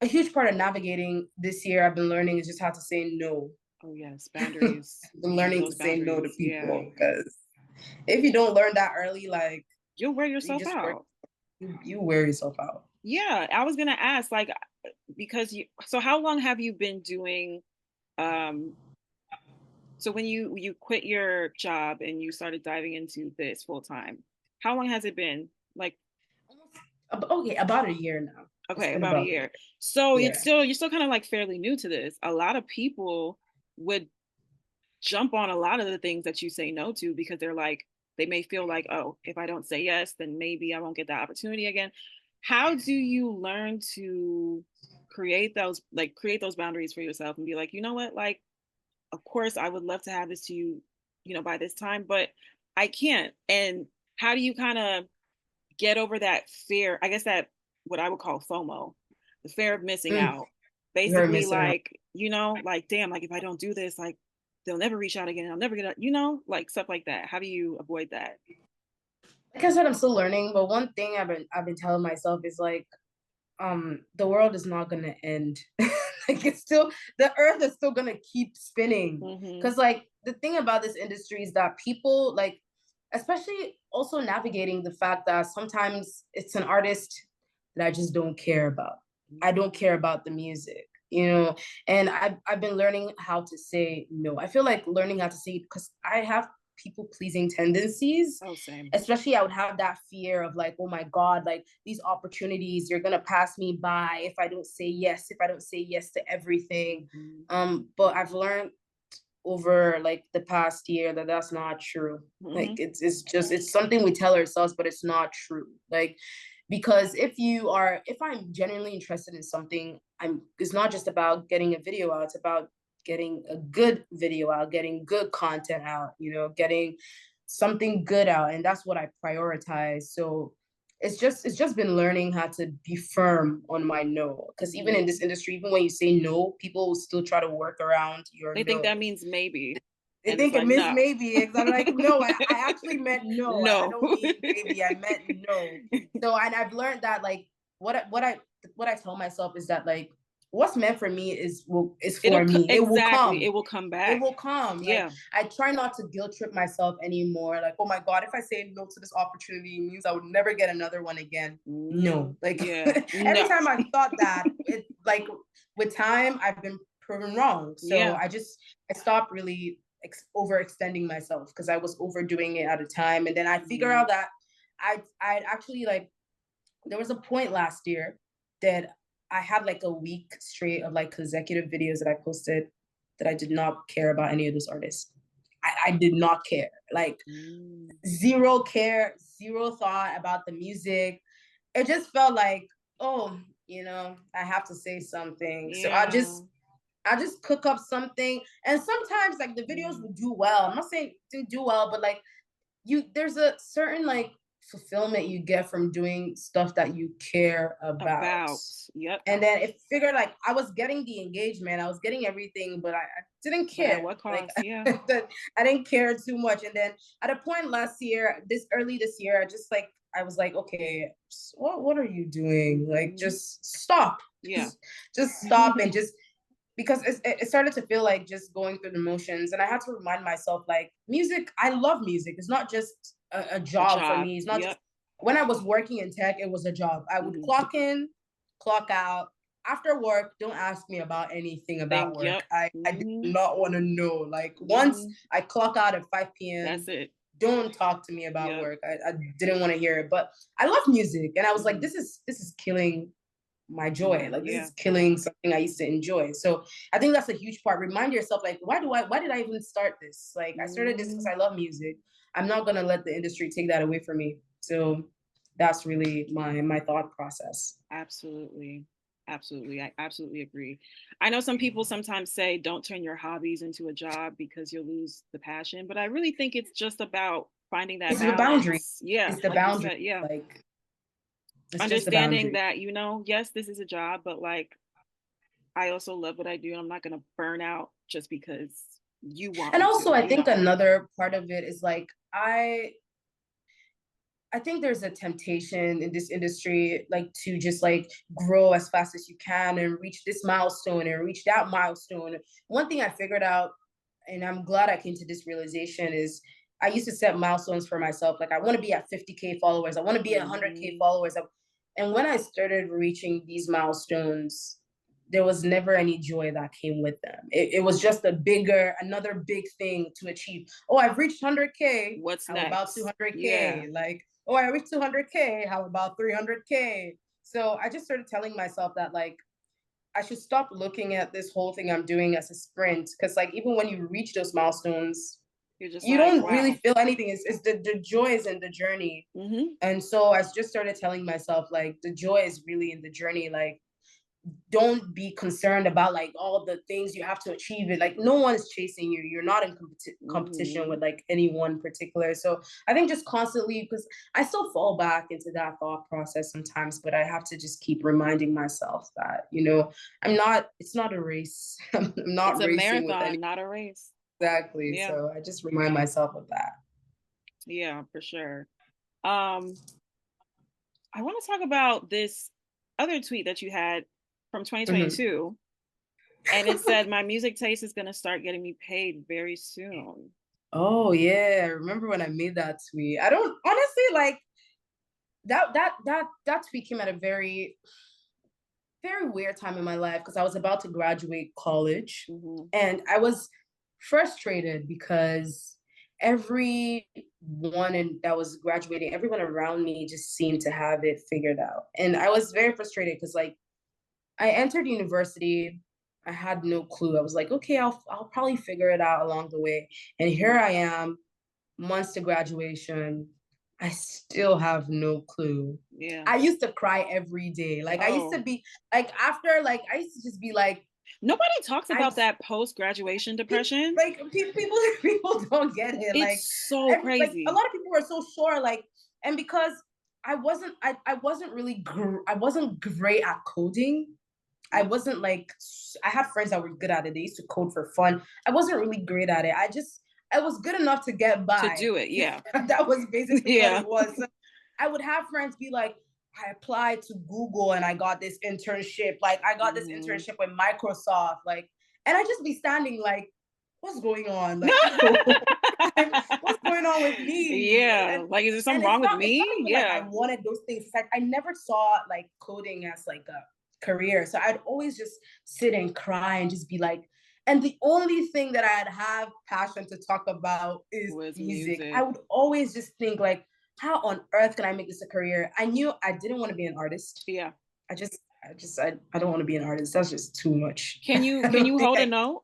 a huge part of navigating this year I've been learning is just how to say no. Oh yes. I've Boundaries. been Keeping learning to those say no to boundaries. Yeah. people because if you don't learn that early, like You'll wear you yourself just work, out. you wear yourself out. Yeah. I was gonna ask, like, because so how long have you been doing um so when you quit your job and you started diving into this full time, How long has it been? Like, Okay, about a year now. It's okay, been about a about year. So yeah. you're still kind of like fairly new to this. A lot of people would jump on a lot of the things that you say no to because they're like, they may feel like, oh, if I don't say yes, then maybe I won't get that opportunity again. How do you learn to create those boundaries for yourself and be like, you know what, like, of course I would love to have this to you, by this time, but I can't. And how do you kind of get over that fear? I guess that what I would call FOMO, the fear of missing Mm, out. you're Basically, missing out. like, like, damn, like if I don't do this, like they'll never reach out again. I'll never get out, like stuff like that. How do you avoid that? Like I said, I'm still learning, but one thing I've been telling myself is like, the world is not gonna end. Like it's still, the earth is still gonna keep spinning. Mm-hmm. Cause like the thing about this industry is that people like, especially also navigating the fact that sometimes it's an artist that I just don't care about. I don't care about the music, and I've been learning how to say no. I feel like learning how to say, because I have people pleasing tendencies, Oh, same. especially I would have that fear of like, oh my God, like these opportunities, you're gonna pass me by if I don't say yes, if I don't say yes to everything. Mm-hmm. But I've learned over like the past year that that's not true. Like Mm-hmm. it's something we tell ourselves, but it's not true. Like, because if I'm genuinely interested in something, it's not just about getting a video out, it's about getting a good video out, getting good content out, getting something good out. And that's what I prioritize. So it's just been learning how to be firm on my no. Because even Mm-hmm. in this industry, even when you say no, people will still try to work around your They think no. that means maybe, They and it's think it like, means no. maybe. I'm like, no, I actually meant no. I No. don't mean maybe. I meant no. So, and I've learned that like what I tell myself is that like what's meant for me is for me. It will Exactly, come. it will come It back. will come. Like Yeah. I try not to guilt trip myself anymore. Like, oh my God, if I say no to this opportunity, it means I would never get another one again. Mm-hmm. No. Like Yeah. every No. time I've thought that, it like with time I've been proven wrong. So Yeah. I stopped really overextending myself because I was overdoing it at a time. And then I figure Mm-hmm. out that I actually like there was a point last year that I had like a week straight of like consecutive videos that I posted that I did not care about any of those artists. I did not care. Like Mm. zero care, zero thought about the music. It just felt like, oh, I have to say something. So Yeah. I just cook up something. And sometimes like the videos Mm. will do well. I'm not saying it didn't do well, but like there's a certain like fulfillment you get from doing stuff that you care about. About. Yep. And then it figured like I was getting the engagement, I was getting everything, but I didn't But at care. what Like cost? Yeah. I didn't care too much. And then at a point early this year, I was like, okay, what are you doing? Like Mm-hmm. just stop. Yeah. Just stop and just because it started to feel like just going through the motions. And I had to remind myself like music, I love music. It's not just a A job for job. me. It's not just Yep. when I was working in tech, it was a job. I would Mm-hmm. clock in, clock out. After work, don't ask me about anything about Think. work. Yep. I did Mm-hmm. not want to know. Like once Mm-hmm. I clock out at 5 p.m., That's it. don't talk to me about Yep. work. I didn't want to hear it. But I love music. And I was like, Mm-hmm. this is killing my joy. Like this Yeah. is killing something I used to enjoy. So I think that's a huge part. Remind yourself, like, why did I even start this? Like I started this because Mm-hmm. I love music. I'm not gonna let the industry take that away from me. So that's really my thought process. Absolutely. Absolutely. I absolutely agree. I know some people sometimes say don't turn your hobbies into a job because you'll lose the passion, but I really think it's just about finding that It's the boundary. balance. Yeah, It's the like you boundary. said, yeah. Like it's just the Understanding boundary. that, yes, this is a job, but like I also love what I do and I'm not going to burn out just because you want And me also I think to. another part of it is like I think there's a temptation in this industry, like to just like grow as fast as you can and reach this milestone and reach that milestone. One thing I figured out, and I'm glad I came to this realization, is I used to set milestones for myself. Like I want to be at 50K followers. I want to be at 100K Mm-hmm. followers. And when I started reaching these milestones, there was never any joy that came with them. It was just another big thing to achieve. Oh, I've reached 100K. What's How about next? Yeah. 200K? Like oh, I reached 200K. How about 300K? So I just started telling myself that like I should stop looking at this whole thing I'm doing as a sprint. Because like even when you reach those milestones, You're just you like, don't really wow. feel anything. It's the joy is in the journey. Mm-hmm. And so I just started telling myself like the joy is really in the journey. Like don't be concerned about like all the things you have to achieve it, like no one's chasing you, you're not in competition Mm-hmm. with like anyone particular. So I think just constantly, because I still fall back into that thought process sometimes, but I have to just keep reminding myself that, you know, it's not a race. I'm It's not a racing with any. marathon, not a race. Exactly, Yeah. so I just remind myself of that. Yeah, for sure. Um, I want to talk about this other tweet that you had from Mm-hmm. 2022. And it said, my music taste is going to start getting me paid very soon. Oh yeah, I remember when I made that tweet. I don't honestly like that tweet came at a very weird time in my life because I was about to graduate college Mm-hmm. and I was frustrated because everyone that was graduating, everyone around me just seemed to have it figured out. And I was very frustrated because like I entered university, I had no clue. I was like, okay, I'll probably figure it out along the way. And here Mm-hmm. I am, months to graduation. I still have no clue. Yeah. I used to cry every day. Like I used to Oh, be like after like I used to just be like nobody talks I about that post graduation depression. like people people don't get it. Like It's so like a crazy. lot of people were so sure like and because I wasn't really I wasn't great at coding. I Mm-hmm. wasn't like I had friends that were good at it. They used to code for fun. I wasn't really great at it. I was good enough to get To by. do it. Yeah. That was basically what Yeah. it was. So I would have friends be like, I applied to Google and I got this internship. Like I got this Mm-hmm. internship with Microsoft. Like, and I just be standing like, what's going on? Like, what's going on with me? Yeah. Like, is there something wrong with It's not me? even like I Yeah. wanted those things. It's like I never saw like coding as like a career. So I'd always just sit and cry and just be like, and the only thing that I'd have passion to talk about is Was music. I music. would always just think like, how on earth can I make this a career? I knew I didn't want to be an artist. Yeah. I don't want to be an artist. That's just too much. Can you I can don't you think hold a note?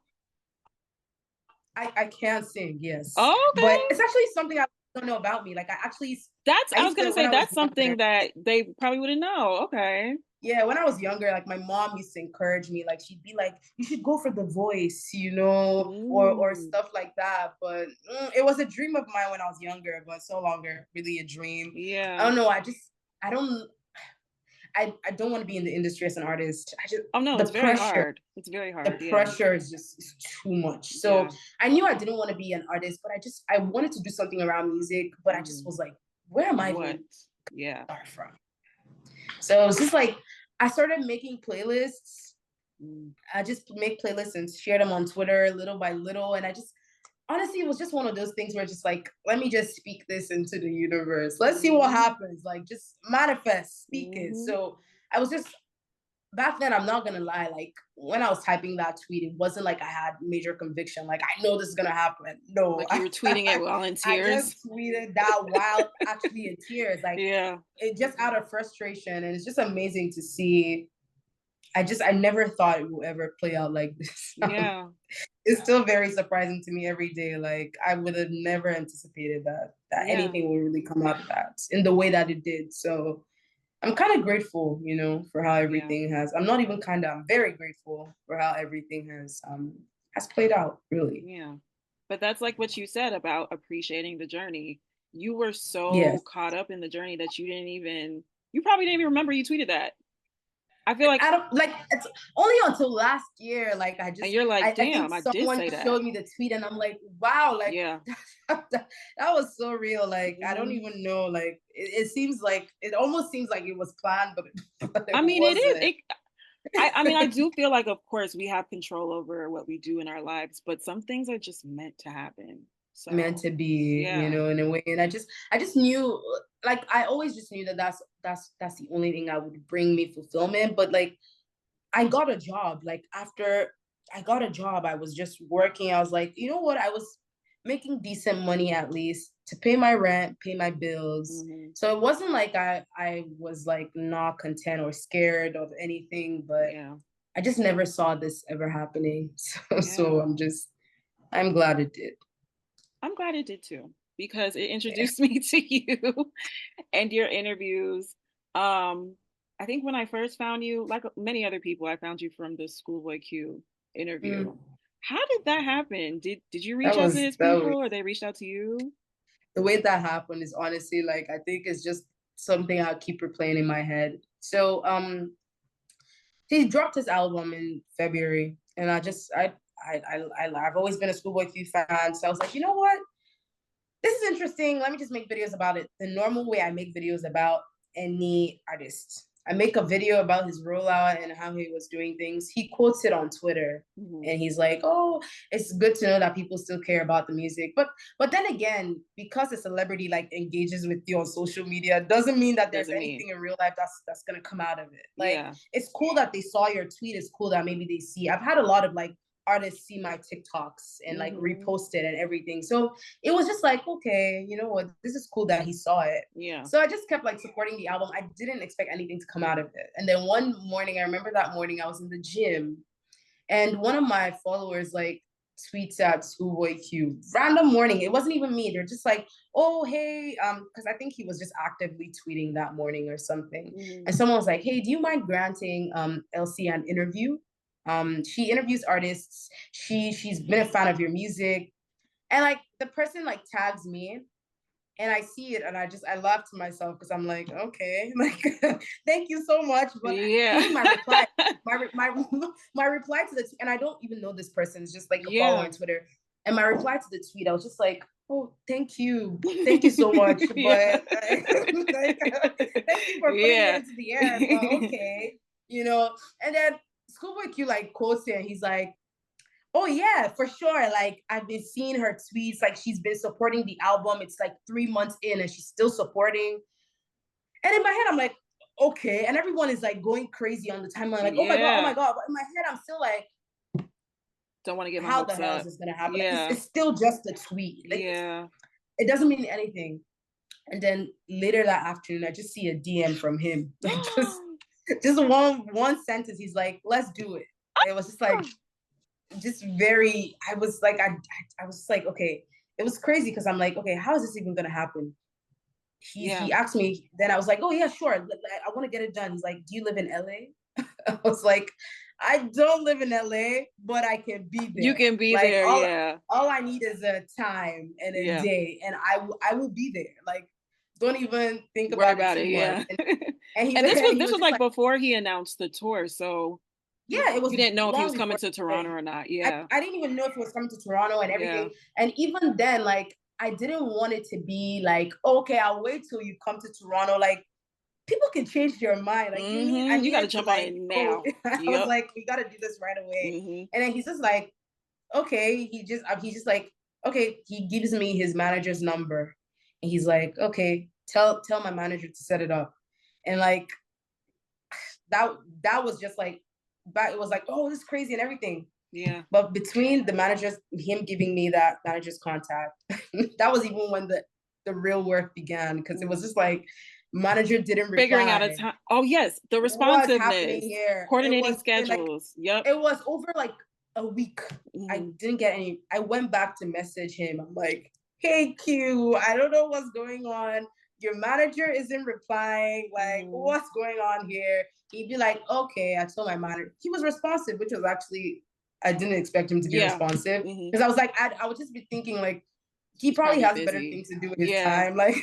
I can't sing, yes. Oh, But okay. it's actually something I don't know about me. Like That's I I was used to gonna when say I was that's younger, something that they probably wouldn't know. Okay. yeah, when I was younger, like my mom used to encourage me, like she'd be like, "You should go for the voice," you know, or Mm, stuff like that. But it was a dream of mine when I was younger, but so longer, really a dream. I yeah. don't know. I don't I don't want to be in the industry as an artist. I just Oh no, the it's very pressure, hard. It's very the hard. Yeah. pressure is too much. So Yeah. I knew I didn't want to be an artist, but I wanted to do something around music, but I just Mm, was like, where am I what? even Yeah. start from? So it was just like I started making playlists. Mm, I just make playlists and share them on Twitter little by little. And I just honestly it was just one of those things where just like, let me just speak this into the universe. Let's see what mm-hmm. happens. Like just manifest, speak it. Mm-hmm. So I was just back then, I'm not gonna lie, like when I was typing that tweet, it wasn't like I had major conviction, like I know this is gonna happen. No, Like you were tweeting it while in I tears. just tweeted that while actually in tears, like Yeah. it just out of frustration. And it's just amazing to see. I never thought it would ever play out like this. Yeah. It's still very surprising to me every day. Like I would have never anticipated that Yeah. anything would really come out of that in the way that it did. So I'm kind of grateful, you know, for how Yeah. everything has. I'm not even kind of. I'm very grateful for how everything has played out. Really. Yeah. But that's like what you said about appreciating the journey. You were Yes. so caught up in the journey that you probably didn't even remember you tweeted that. I feel like, I don't like it's only until last year. Like and you're like, I think damn, I did someone say that. showed me the tweet and I'm like, wow, like Yeah. that was so real. Like I don't Hmm. even know. Like it seems like it almost seems like it was planned, but it I mean, it is. wasn't. I mean, I do feel like, of course, we have control over what we do in our lives, but some things are just meant to happen. Meant So, to be, you yeah. know, in a way. And I just knew, like, I always just knew that that's the only thing that would bring me fulfillment. But like, I got a job. Like after I got a job, I was just working. I was like, you know what? I was making decent money at least to pay my rent, pay my bills. Mm-hmm. So it wasn't like I was like not content or scared of anything, but Yeah. I just never saw this ever happening. So Yeah. I'm glad it did. I'm glad it did too, because it introduced me to you and your interviews. Um, I think when I first found you, like many other people, I found you from the Schoolboy Q interview. Mm, How did that happen? Did you reach that out to was his that people was or they reached out to you? the way that happened is honestly like I think it's just something I'll keep replaying in my head. So he dropped his album in February, and I've always been a Schoolboy Q fan, so I was like, you know what, this is interesting. Let me just make videos about it. The normal way I make videos about any artist. I make a video about his rollout and how he was doing things. He quotes it on Twitter Mm-hmm. and he's like, "Oh, it's good to know that people still care about the music." But then again, because a celebrity like engages with you on social media doesn't mean that there's Doesn't mean. anything in real life that's going to come out of it. Like Yeah. it's cool that they saw your tweet. It's cool that maybe they see. I've had a lot of like artists see my TikToks and like Mm-hmm. repost it and everything. So it was just like, okay, you know what? This is cool that he saw it. Yeah. So I just kept like supporting the album. I didn't expect anything to come out of it. And then one morning, I remember that morning I was in the gym and one of my followers like tweets at Schoolboy Q. Random morning. It wasn't even me. They're just like, oh, hey, because I think he was just actively tweeting that morning or something. Mm-hmm. And someone was like, hey, do you mind granting Elsie an interview? She interviews artists. She's been a fan of your music. And like the person like tags me and I see it and I laugh to myself because I'm like, okay, like thank you so much. But Yeah. even my reply, my reply to the and I don't even know this person, it's just like a follower Yeah. on Twitter. And my reply to the tweet, I was just like, oh, thank you so much. Yeah. But like, thank you for putting it Yeah. into the air. But okay, you know. And then Schoolboy Q like quotes it and he's like, oh yeah, for sure. Like I've been seeing her tweets. Like she's been supporting the album. It's like 3 months in, and she's still supporting. And in my head, I'm like, okay. And everyone is like going crazy on the timeline, like, oh my god, oh my Yeah. god. But in my head, I'm still like, Don't want to get my how the hopes hell is up. this gonna happen? Like, Yeah. it's still just a tweet. Like Yeah. it doesn't mean anything. And then later that afternoon, I just see a DM from him, like just one sentence. He's like, let's do it. And it was just very I was like I was like, okay, it was crazy because I'm like, okay, how is this even gonna happen? Yeah. He asked me, then I was like, oh yeah, sure, I want to get it done. He's like, do you live in LA? I was like, I don't live in LA, but I can be You there. can be Like there. Yeah. all I need is a time and a Yeah. day and I will be there. Like don't even think Worry about it about too it. much. Yeah. And he And this was and he this was was just like like, before he announced the tour, so yeah, it you was didn't know if he long was coming before. to Toronto or not. Yeah. I didn't even know if it was coming to Toronto and Yeah. everything. And even then, like, I didn't want it to be like, okay, I'll wait till you come to Toronto. Like, people can change their mind. Like, I Mm-hmm. You got to needed to jump on it like go. now. I was Yep. like, we got to do this right away. Mm-hmm. And then he's just like, okay. He's just like, okay. He gives me his manager's number, and he's like, okay, tell my manager to set it up. And like that that was just like, it was like, oh, this is crazy and everything. Yeah. But between the managers, him giving me that manager's contact, that was even when the real work began because it was just like manager didn't Figuring out a reply. time. Oh yes, the What's happening responsiveness, here? It coordinating was schedules. Yep. it was over like a week. I Mm-hmm. didn't get any. I went back to message him. I'm like, hey Q, I don't know what's going on. Your manager isn't replying. Like, Mm-hmm. what's going on here? He'd be like, okay. I told my manager. He was responsive, which was actually I didn't expect him to be Yeah. responsive Mm-hmm. because I was like, I would just be thinking like he He's probably probably has better busy. things to do with his Yeah. time. Like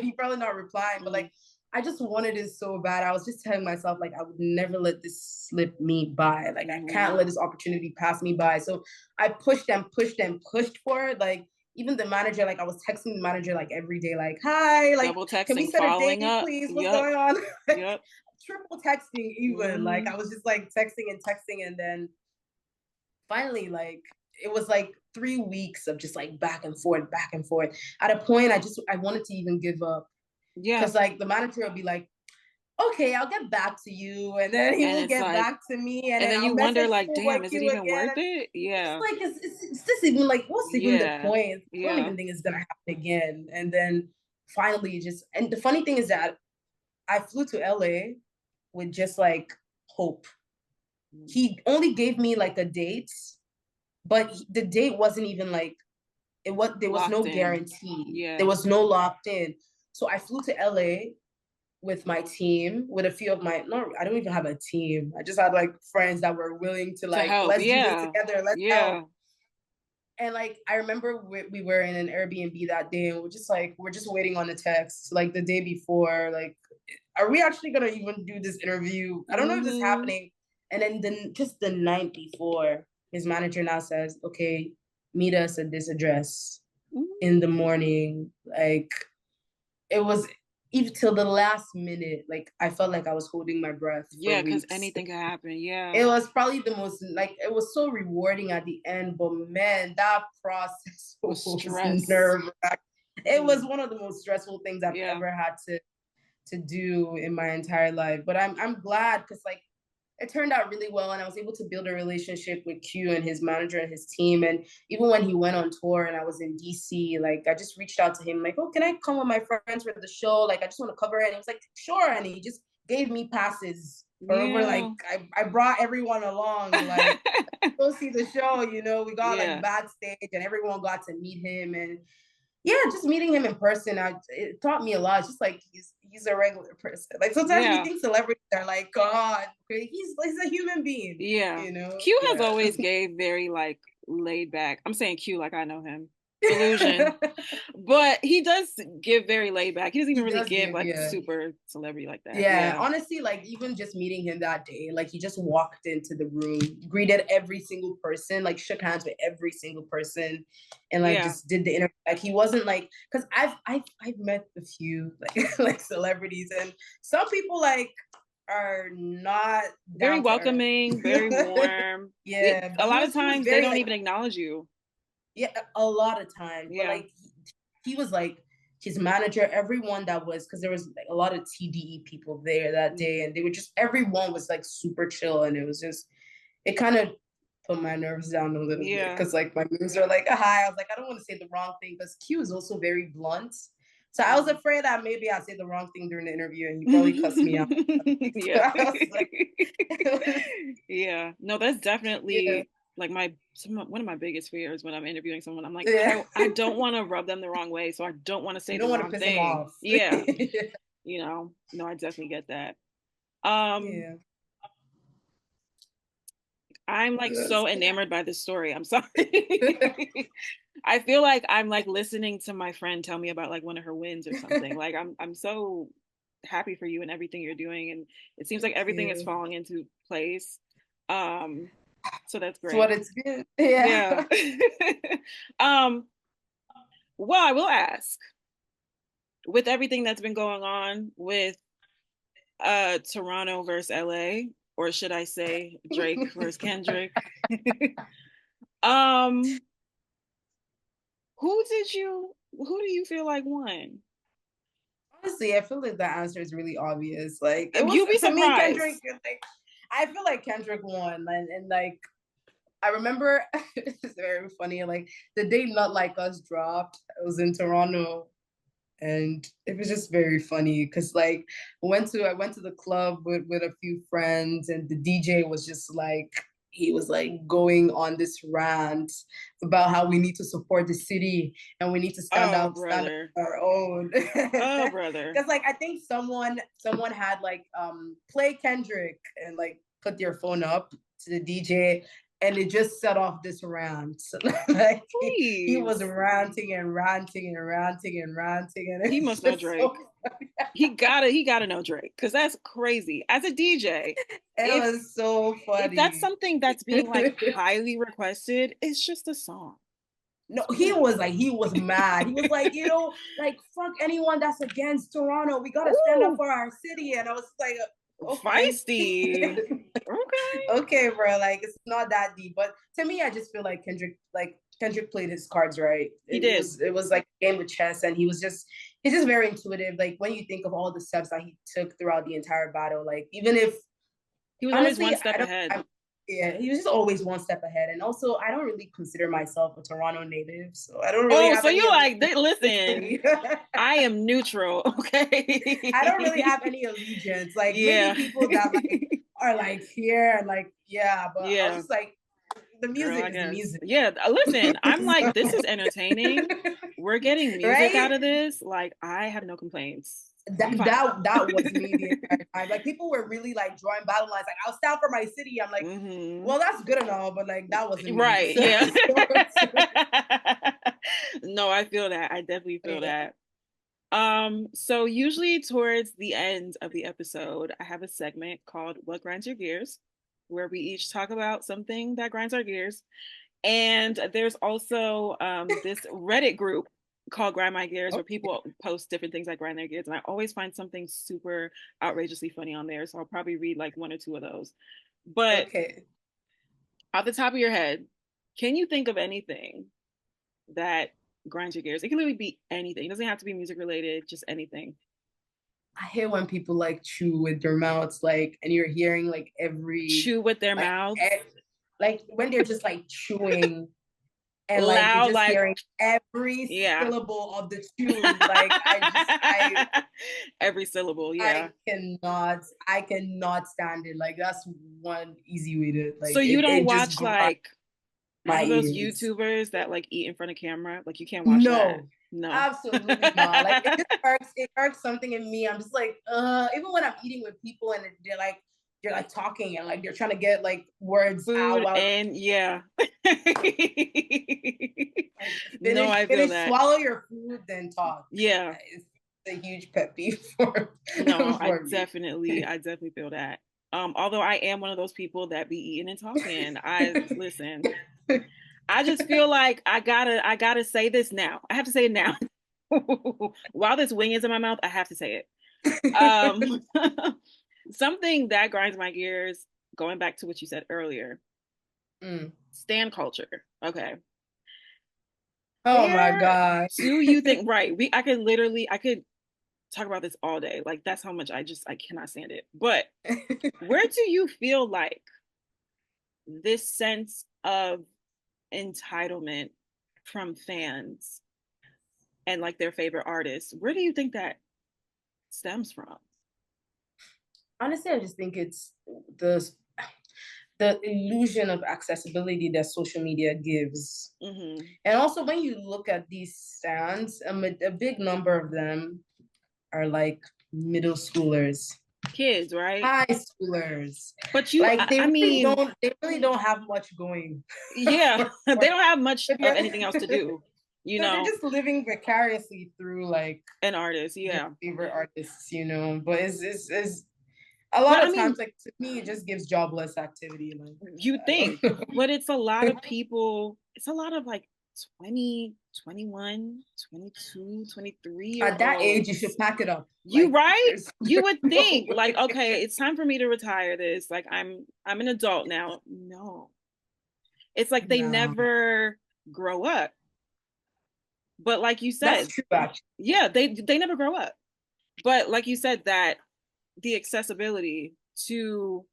he probably not replying, but Mm-hmm. like I just wanted it so bad. I was just telling myself like I would never let this slip me by. Like I can't Mm-hmm. let this opportunity pass me by. So I pushed for it. Like even the manager, like I was texting the manager like every day, like, hi, like Double can we texting, set a following date, up. please? What's Yep. going on? Yep. Triple texting even. Like Mm-hmm. I was just like texting and texting, and then finally, like it was like 3 weeks of just like back and forth, back and forth. At a point, I wanted to even give up Yeah. because like the manager would be like, okay, I'll get back to you. And then he And will it's get like, back to me. And and then then I'll you wonder, message like, Schoolboy damn, is it Q even again. worth it? It's Yeah. like, is this even like, what's even the Yeah. point? I don't Yeah. even think it's gonna happen again. And then finally, just, and the funny thing is that I flew to LA with just like hope. He only gave me like a date, but the date wasn't even like, there was Locked no in. guarantee. There Yeah. was no locked in. So I flew to LA with my team, with a few of my, no, I don't even have a team. I just had like friends that were willing to To like, help. let's do this Yeah. together, let's help. Yeah. And like I remember we were in an Airbnb that day, and we're just waiting on the text like the day before, like, are we actually gonna even do this interview? I don't know if this is Mm-hmm. happening. And then just the night before, his manager now says, okay, meet us at this address in the morning. Like, it was, even till the last minute, like I felt like I was holding my breath for Yeah, because weeks. anything can happen. Yeah. It was probably the most, like, it was so rewarding at the end, but man, that process Was was stress. nerve wracking. It was one of the most stressful things I've Yeah. ever had to do in my entire life. But I'm glad, because like it turned out really well, and I was able to build a relationship with Q and his manager and his team. And even when he went on tour and I was in DC, like I just reached out to him like, oh, can I come with my friends for the show? Like I just want to cover it. And he was like, sure. And he just gave me passes for over, like Yeah. I brought everyone along, like, go see the show. We got like Yeah. backstage and everyone got to meet him. And yeah, just meeting him in person, it taught me a lot. It's just like he's a regular person. Like sometimes we Yeah. think celebrities are like God, he's a human being. Yeah. Q has Yeah. always gave very like laid back. I'm saying Q like I know him. Delusion. But he does give very laid back. He doesn't even He really does give give, like yeah. super celebrity like that. Yeah, Yeah. honestly, like even just meeting him that day, like he just walked into the room, greeted every single person, like shook hands with every single person, and like Yeah. just did the interview. Like he wasn't like, because I've met a few like like celebrities, and some people like are not Very down to welcoming, very earth. warm. Yeah, but A lot of he was times they very don't like, even acknowledge you. yeah, a lot of times, but Yeah. like he was like his manager, everyone that was, because there was like a lot of TDE people there that day, and they were just, everyone was like super chill, and it was just, it kind of put my nerves down a little bit, Yeah. because like my moves are like hi. I was like, I don't want to say the wrong thing, because Q is also very blunt. So I was afraid that maybe I say the wrong thing during the interview and he probably cussed me out. So Yeah. I was like, Yeah. No, that's yeah, definitely like one of my biggest fears when I'm interviewing someone. I'm like, yeah. I don't want to rub them the wrong way, so I don't want to say You the don't want to wrong piss him thing. off. Yeah. No, I definitely get that. Um, Yeah. I'm like That's so enamored by this story. I'm sorry. I feel like I'm like listening to my friend tell me about like one of her wins or something. Like I'm so happy for you and everything you're doing, and it seems like Thank everything is you. falling into place. Um, so that's It's what great. it's been. Yeah. Yeah. um, well, I will ask, with everything that's been going on with Toronto versus LA, or should I say Drake versus Kendrick? um, who do you feel like won? Honestly, I feel like the answer is really obvious. Like it was, You'll be to me, Kendrick. surprised. Like I feel like Kendrick won, and like I remember it's very funny. Like the day "Not Like Us" dropped, I was in Toronto, and it was just very funny because like I went to the club with a few friends, and the DJ was just like, he was like going on this rant about how we need to support the city and we need to Oh, stand up brother. on our own. Oh, brother. Because like I think someone had like play Kendrick and like put their phone up to the DJ, and it just set off this rant. Like he was Please. ranting and ranting and ranting and ranting, and He it's must know just so Drake. He gotta know Drake because that's crazy. As a DJ, it if was so if that's funny. something that's being like highly requested, it's just a song. No, Yeah. he was mad. He was like, like fuck anyone that's against Toronto. We gotta stand up Ooh, for our city. And I was like, okay. feisty. Okay. Okay, bro. Like it's not that deep. But to me, I just feel like Kendrick, like Kendrick played his cards right. He did. It was like a game of chess, and he's just very intuitive. Like when you think of all the steps that he took throughout the entire battle, like even if he was honestly, always one step ahead. Yeah, he was just always one step ahead. And also, I don't really consider myself a Toronto native, so I don't really have so any you like, listen, I am neutral, okay? I don't really have any allegiance. Like, yeah. maybe people that like are like here and like, yeah, but I was just like, the music Girl, is the music. Yeah, listen, I'm like, this is entertaining. We're getting music out of this. Like, I have no complaints. That was me the entire time. Like people were really like drawing battle lines. Like I'll stand for my city. I'm like, well, that's good and all, but like that wasn't right. Me. Yeah. No, I feel that. I definitely feel that. So usually towards the end of the episode, I have a segment called What Grinds Your Gears, where we each talk about something that grinds our gears. And there's also this Reddit group called Grind My Gears, where people post different things that grind their gears. And I always find something super outrageously funny on there. So I'll probably read like one or two of those. But off the top of your head, can you think of anything that grinds your gears? It can literally be anything. It doesn't have to be music related, just anything. I hate when people like chew with their mouths, like, and you're hearing like every chew with their mouths. Like when they're just like chewing and loud, like you're just like, hearing every syllable of the tune. Like I every syllable. Yeah, I cannot stand it. Like that's one easy way to like. So you don't watch like those YouTubers that like eat in front of camera? Like you can't watch that. No, absolutely not. Like it just irks something in me. I'm just like, even when I'm eating with people and they're like talking and like they're trying to get like words out. And yeah. No, I feel that. Swallow your food, then talk. Yeah. It's a huge pet peeve for No, I definitely feel that. Although I am one of those people that be eating and talking. Listen. I just feel like I gotta say this now. I have to say it now. While this wing is in my mouth, I have to say it. Something that grinds my gears, going back to what you said earlier. Stan culture. Okay. Oh my God. Do you think right? I could talk about this all day. Like that's how much I cannot stand it. But where do you feel like this sense of entitlement from fans and like their favorite artists, where do you think that stems from? Honestly, I just think it's the illusion of accessibility that social media gives. And also when you look at these stands, a big number of them are like middle schoolers, kids, right? High schoolers. But you like they really don't have much going. Yeah. They don't have much of anything else to do. You know, they're just living vicariously through like an artist, favorite artists, but it's a lot of times, like to me, it just gives jobless activity. Like you think, but it's a lot of people. It's a lot of like 20, 21, 22, 23. At that age, you should pack it up. You right? You would think like, okay, it's time for me to retire this. Like I'm an adult now. No. It's like they never grow up. But like you said, that's true, actually. Yeah, they never grow up. But like you said, that the accessibility to,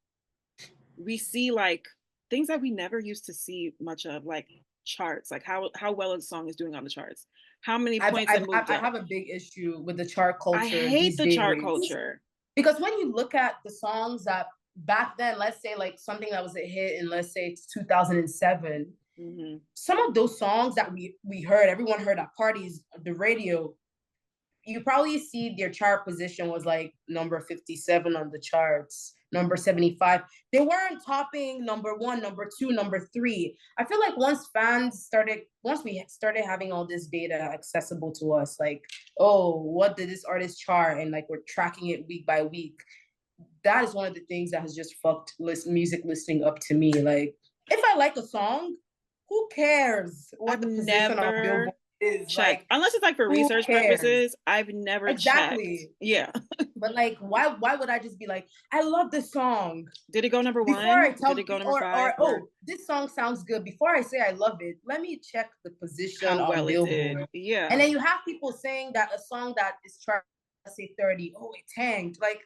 we see like things that we never used to see much of, like charts, like how well a song is doing on the charts, how many points it moved up. I have a big issue with the chart culture. I hate the chart culture. Because when you look at the songs that back then, let's say like something that was a hit in, let's say it's 2007, some of those songs that we heard, everyone heard at parties, the radio, you probably see their chart position was like number 57 on the charts, number 75. They weren't topping number 1, number 2, number 3. I feel like once we started having all this data accessible to us, like, oh, what did this artist chart? And like, we're tracking it week by week. That is one of the things that has just fucked music listening up to me. Like, if I like a song, who cares what the position on Billboard is. check. Like, Unless it's like for who research cares? purposes, I've never checked. Exactly. Yeah. But like, why would I just be like, I love this song Did it go number before I one? Did tell it go number or five? Or oh, this song sounds good. Before I say I love it, let me check the position how on well it did? Billboard. Yeah. And then you have people saying that a song that is charted, let's say 30, oh, it tanked. Like,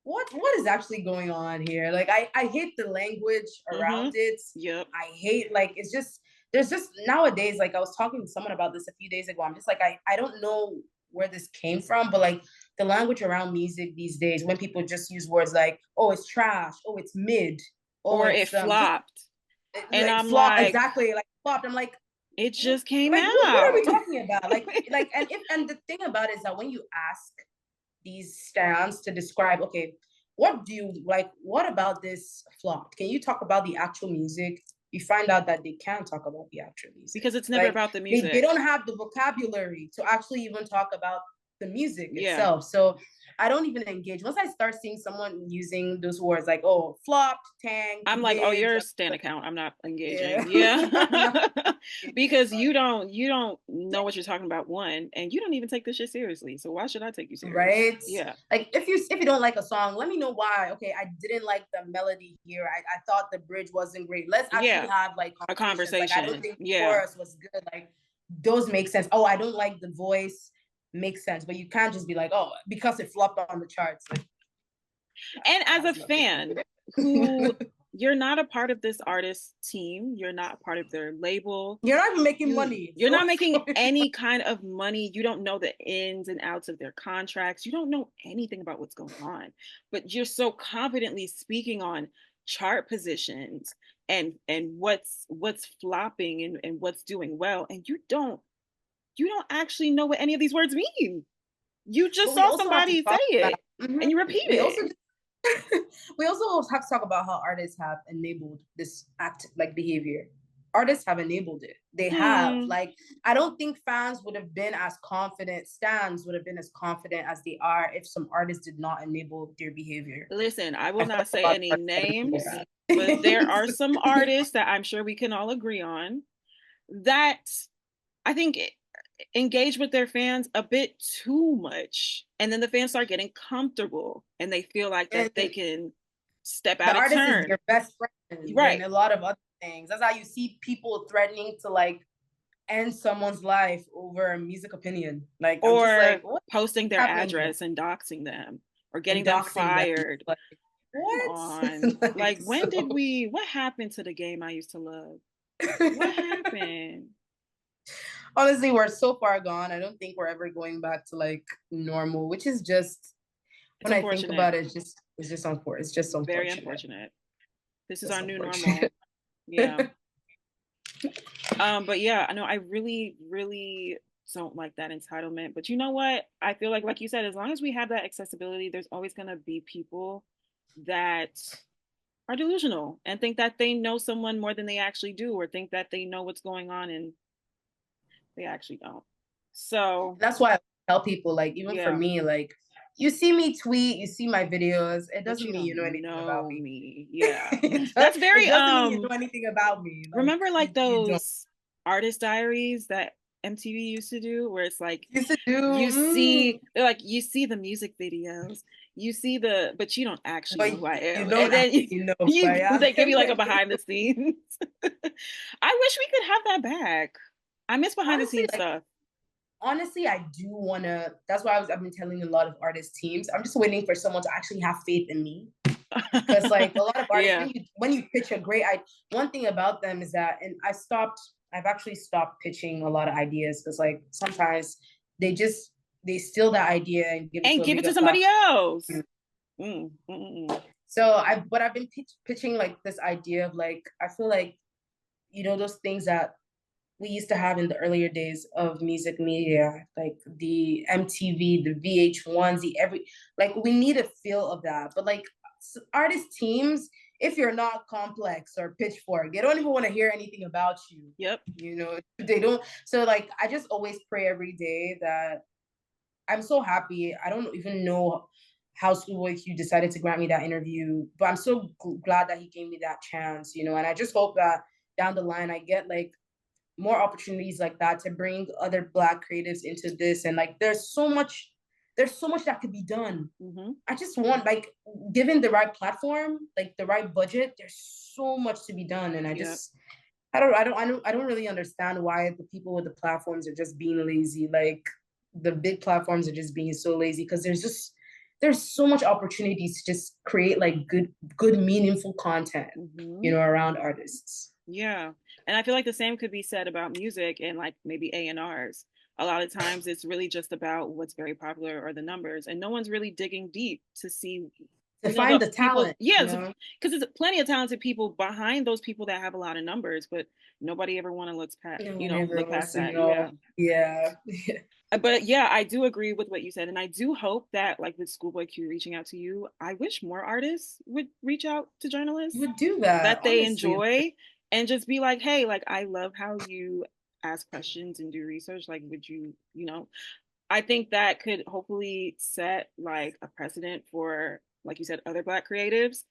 what is actually going on here? Like, I hate the language around it. Yep. I hate, like, it's just, there's just nowadays, like I was talking to someone about this a few days ago. I'm just like, I don't know where this came from, but like the language around music these days, when people just use words like, oh, it's trash, oh, it's mid, oh, Or it it's just flopped. And like I'm flop, like, exactly, like flopped. I'm it just came like what are we out. talking about? Like, and the thing about it is that when you ask these stands to describe, okay, what do you like? What about this flop? Can you talk about the actual music? You find out that they can't talk about the actual music. Because it's never Like, about the they music. don't have the vocabulary to actually even talk about the music Yeah. itself. So I don't even engage. Once I start seeing someone using those words like, oh, flopped, tanked, I'm like, oh, mid, you're a stan account. I'm not engaging. yeah. I'm not Yeah. Because engaging. you don't know what you're talking about, one, and you don't even take this shit seriously. So why should I take you serious? Right? Yeah. Like, if you don't like a song, let me know why. Okay, I didn't like the melody here. I thought the bridge wasn't great. Let's actually Yeah. have like A conversations. Like, I don't conversation. think the Yeah. chorus was good. Like, those make sense. Oh, I don't like the voice. Makes sense. But you can't just be like, oh, because it flopped on the charts. Like, And as a has nothing to fan do. who you're not a part of this artist team, you're not a part of their label. You're not even making money. You're not making any kind of money. You don't know the ins and outs of their contracts. You don't know anything about what's going on. But you're so confidently speaking on chart positions and what's flopping and what's doing well. And you don't actually know what any of these words mean. You just But we saw also have to somebody say talk about. it and you repeat We also it. we also have to talk about how artists have enabled this act like behavior. Artists have enabled it. They have. Hmm. Like, I don't think fans would have been as confident, stans would have been as confident as they are if some artists did not enable their behavior. Listen, I will I feel not like a say lot of any artists have enabled names, but there that. are some artists that I'm sure we can all agree on that I think engage with their fans a bit too much. And then the fans start getting comfortable and they feel like that And they can step the out of artist is turn. your best friend and Right. a lot of other things. That's how you see people threatening to like end someone's life over a music opinion. Like, I'm just Or like, what's posting their happening here? address and doxing them or getting And them doxing them. fired. Like, Come what? on. Like, Like, when did so what happened to the game I used to love? What happened? honestly, we're so far gone. I don't think we're ever going back to like normal, which is just, It's when I think unfortunate. about it, it's just unfortunate. It's just unfortunate. Very unfortunate. This is Just our new unfortunate. normal. Yeah. But yeah, I know I really, really don't like that entitlement. But you know what? I feel like you said, as long as we have that accessibility, there's always gonna be people that are delusional and think that they know someone more than they actually do, or think that they know what's going on and they actually don't. So That's why I tell people, like, even for yeah, me, like, you see me tweet, you see my videos, it but doesn't you mean you don't know anything about know me. me. Yeah. That's It very doesn't mean you know anything about me. Like, remember like you don't. those artist diaries that MTV used to do, where it's like Used to do, you see they're like you see the music videos, you see but you don't actually but know who I you am. don't And then actually know who I am. they give you like a behind the scenes. I wish we could have that back. I miss behind the Honestly, scenes like, stuff. honestly, I do wanna. That's why I've been telling a lot of artist teams. I'm just waiting for someone to actually have faith in me. Because like a lot of artists, Yeah. when you pitch a great idea, one thing about them is that, and I've actually stopped pitching a lot of ideas because like sometimes they steal that idea and give it to And a give it bigger to somebody platform. else. Mm, mm, mm. So I've been pitching like this idea of like, I feel like, those things that we used to have in the earlier days of music media, like the MTV, the VH1s, like we need a feel of that. But like artist teams, if you're not Complex or Pitchfork, they don't even want to hear anything about you. Yep. They don't. So like, I just always pray every day that I'm so happy. I don't even know how Schoolboy Q decided to grant me that interview, but I'm so glad that he gave me that chance, and I just hope that down the line I get like more opportunities like that to bring other Black creatives into this. And like there's so much that could be done. I just want, like, given the right platform, like the right budget, there's so much to be done. And I don't really understand why the people with the platforms are just being lazy. Like the big platforms are just being so lazy, because there's so much opportunities to just create like good meaningful content, around artists. Yeah. And I feel like the same could be said about music and like maybe A&Rs. A lot of times it's really just about what's very popular or the numbers, and no one's really digging deep to see, to find the people. talent. Yeah, because there's plenty of talented people behind those people that have a lot of numbers, but nobody ever want to look past, look past that. Yeah. But yeah, I do agree with what you said, and I do hope that, like with Schoolboy Q reaching out to you, I wish more artists would reach out to journalists You would do that they honestly. enjoy, and just be like, hey, like I love how you ask questions and do research. Like, would you, I think that could hopefully set like a precedent for, like you said, other Black creatives.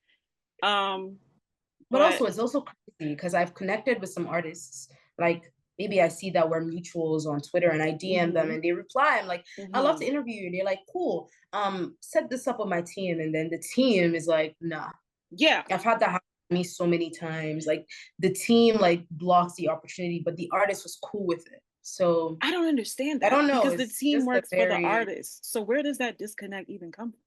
But also, it's also crazy because I've connected with some artists. Like maybe I see that we're mutuals on Twitter, and I DM them and they reply. I'm like, I love to interview you. And they're like, cool. Set this up with my team, and then the team is like, nah. Yeah, I've had that happen to me so many times. Like the team like blocks the opportunity, but the artist was cool with it. So I don't understand that. I don't know, because the team works for the artist. So where does that disconnect even come from?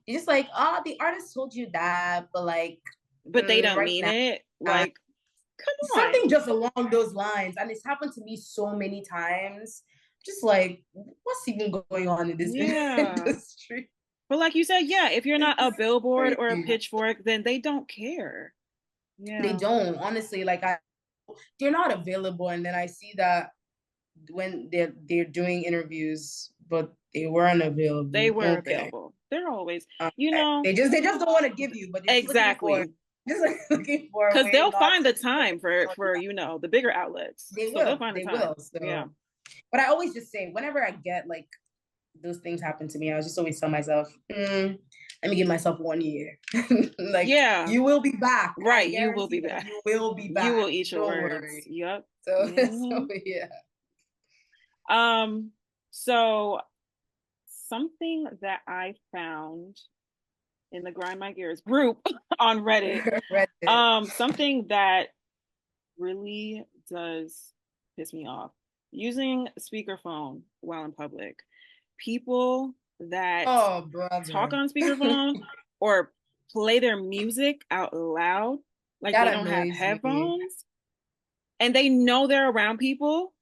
It's just like, the artist told you that, but like, but they don't mean it. Like, come on. Something just along those lines. And it's happened to me so many times. Just like, what's even going on in this industry? But like you said, yeah, if you're not a Billboard or a Pitchfork, then they don't care. Yeah. They don't. Honestly, like they're not available. And then I see that when they're doing interviews, but they weren't available. They were available. They're always, they just don't want to give you, but exactly. Just looking for because they'll find the time for the bigger outlets. They'll find the time. So. Yeah. But I always just say, whenever I get like those things happen to me, I just always tell myself, let me give myself 1 year. Like, yeah, you will be back. Right, you will be back. You will be back. You will eat your words. Yep. So, so yeah. So something that I found in the Grind My Gears group on Reddit, something that really does piss me off: using speakerphone while in public. People that talk on speakerphone or play their music out loud, like that they don't have headphones, and they know they're around people.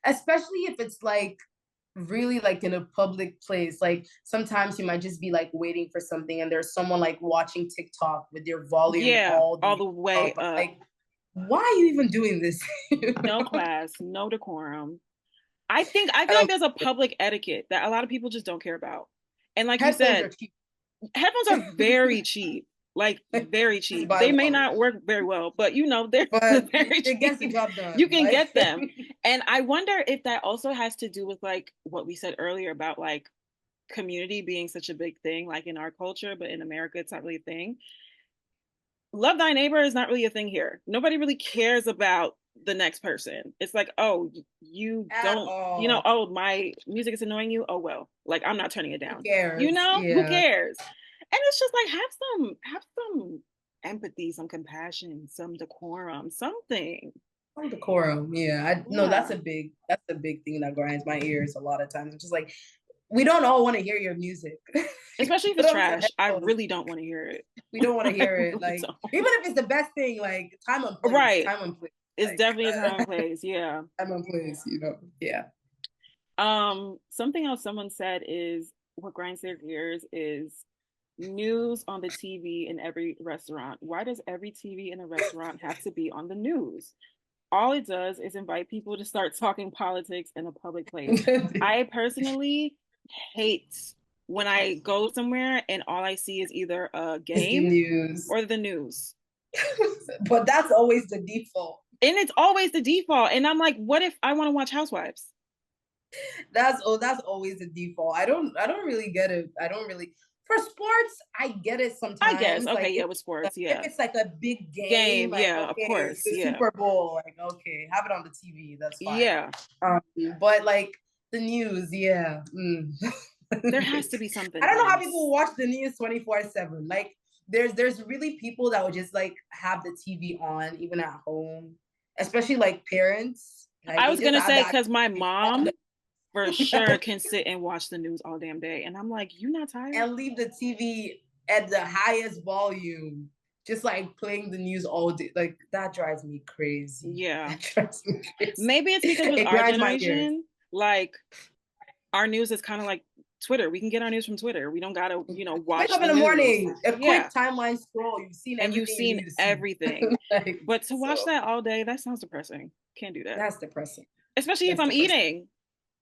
Especially if it's like really like in a public place. Like sometimes you might just be like waiting for something and there's someone like watching TikTok with their volume all the way up. Like, why are you even doing this? No class, no decorum. I feel like there's a public etiquette that a lot of people just don't care about. And like you said, headphones are very cheap. Like very cheap. They may not work very well, but they're very cheap. Gets the job done. You can get them. And I wonder if that also has to do with like what we said earlier about like community being such a big thing, like in our culture, but in America, it's not really a thing. Love thy neighbor is not really a thing here. Nobody really cares about the next person. It's like, oh, you don't, oh, my music is annoying you. Oh, well, like I'm not turning it down. Who cares? Who cares? And it's just like, have some empathy, some compassion, some decorum, something. Some decorum, yeah. No, that's a big thing that grinds my ears a lot of times. I'm just like, we don't all want to hear your music. Especially if it's trash. I really don't want to hear it. We don't want to hear it. Like, even if it's the best thing, like time and place. Right. Time and place. It's like, definitely a time and place, yeah. Time and place, yeah. Something else someone said is what grinds their gears is news on the TV in every restaurant. Why does every TV in a restaurant have to be on the news? All it does is invite people to start talking politics in a public place. I personally hate when I go somewhere and all I see is either a game or the news. But that's always the default. And it's always the default. And I'm like, what if I want to watch Housewives? That's always the default. I don't really get it. For sports, I get it I guess. sometimes. Okay, Like yeah, with sports, if yeah. it's like a big game, Game, like yeah, of okay, course, the yeah. Super Bowl, like okay, have it on the TV, that's fine. Yeah. But like the news, yeah. There has to be something I don't know how else. people watch the news 24/7. Like there's really people that would just like have the TV on even at home, especially like parents. Like I they was just gonna have say, that because my on mom for sure can sit and watch the news all damn day. And I'm like, you not tired? and leave the TV at the highest volume, just like playing the news all day. Like that drives me crazy. Yeah. That drives me crazy. Maybe it's because with It our grinds my gears. generation, like our news is kind of like Twitter. We can get our news from Twitter. We don't gotta, Wake watch up the in the news. morning, a Yeah. quick timeline scroll. You've seen And you've everything you seen need to see. everything. Like, But to watch so that all day, that sounds depressing. Can't do that. that's depressing. Especially if That's I'm depressing. eating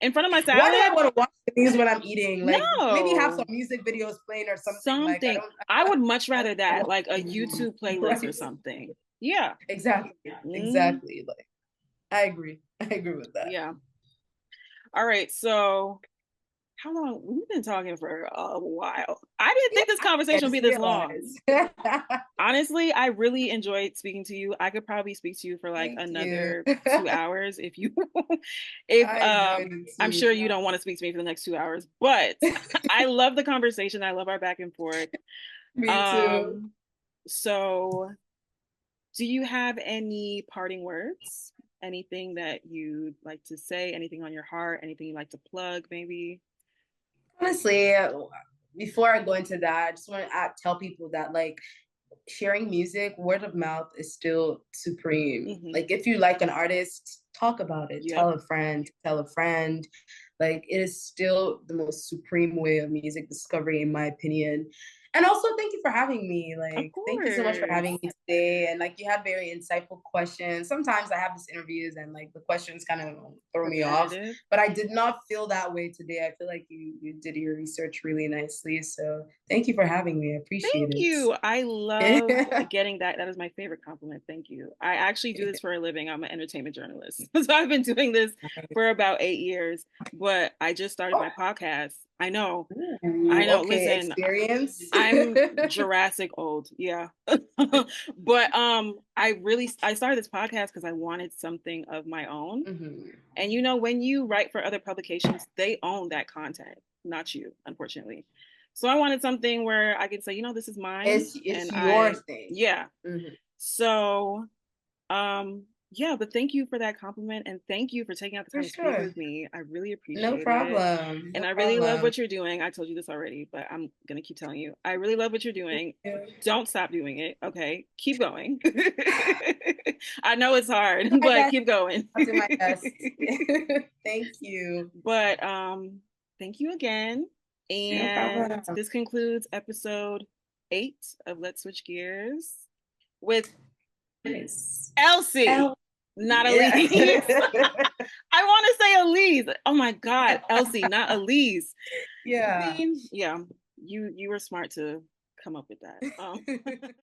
in front of my Why do I salad. want to watch the news when I'm eating? Like maybe have some No. music videos playing or something. Like Something. I would much I rather that, don't like a want YouTube playlist or right? something. Yeah. Exactly. Mm, Exactly. Like I agree. I agree with that. yeah. All right. So how long? We've been talking for a while. I didn't Yeah, think this I conversation would just be this long. realized. Honestly, I really enjoyed speaking to you. I could probably speak to you for like Thank you. another 2 hours if you if I enjoyed it I'm too. sure you don't want to speak to me for the next 2 hours, but I love the conversation. I love our back and forth. Me too. Um, so do you have any parting words? Anything that you'd like to say? Anything on your heart? Anything you'd like to plug, maybe? Honestly, before I go into that, I just want to tell people that like sharing music, word of mouth is still supreme. Mm-hmm. Like if you like an artist, talk about it. Yep. Tell a friend, tell a friend. Like it is still the most supreme way of music discovery, in my opinion. And also, thank you for having me. Of Like, thank you so much for course. having me today. And like, you had very insightful questions. Sometimes I have these interviews, and like the questions kind of throw me off. Repetitive. But I did not feel that way today. I feel like you did your research really nicely. So thank you for having me. I appreciate Thank you. I love it. getting that. That is my favorite compliment. Thank you. I actually do this for a living. I'm an entertainment journalist. So I've been doing this for about 8 years, but I just started my podcast. I know. I Ooh, know. okay, Listen, experience. I'm Jurassic old. Yeah. But I started this podcast because I wanted something of my own. Mhm. And when you write for other publications, they own that content, not you, unfortunately. So I wanted something where I could say, this is mine. It's And your thing. yeah. Mhm. So, yeah, but thank you for that compliment. And thank you for taking out the For time to speak sure. with me. I really No appreciate it. problem. And No I really love problem. what you're doing. I told you this already, but I'm going to keep telling you. I really love what you're doing. Yeah. Don't stop doing it. Okay. Keep going. I know it's hard, My but best. keep going. I'll do my best. Thank you. But thank you again. No And problem. this concludes episode 8 of Let's Switch Gears with Yes. Elsie, not Yeah. Elise. I want to say Elise. Oh my God, Elsie, not Elise. Yeah. Yeah, you were smart to come up with that.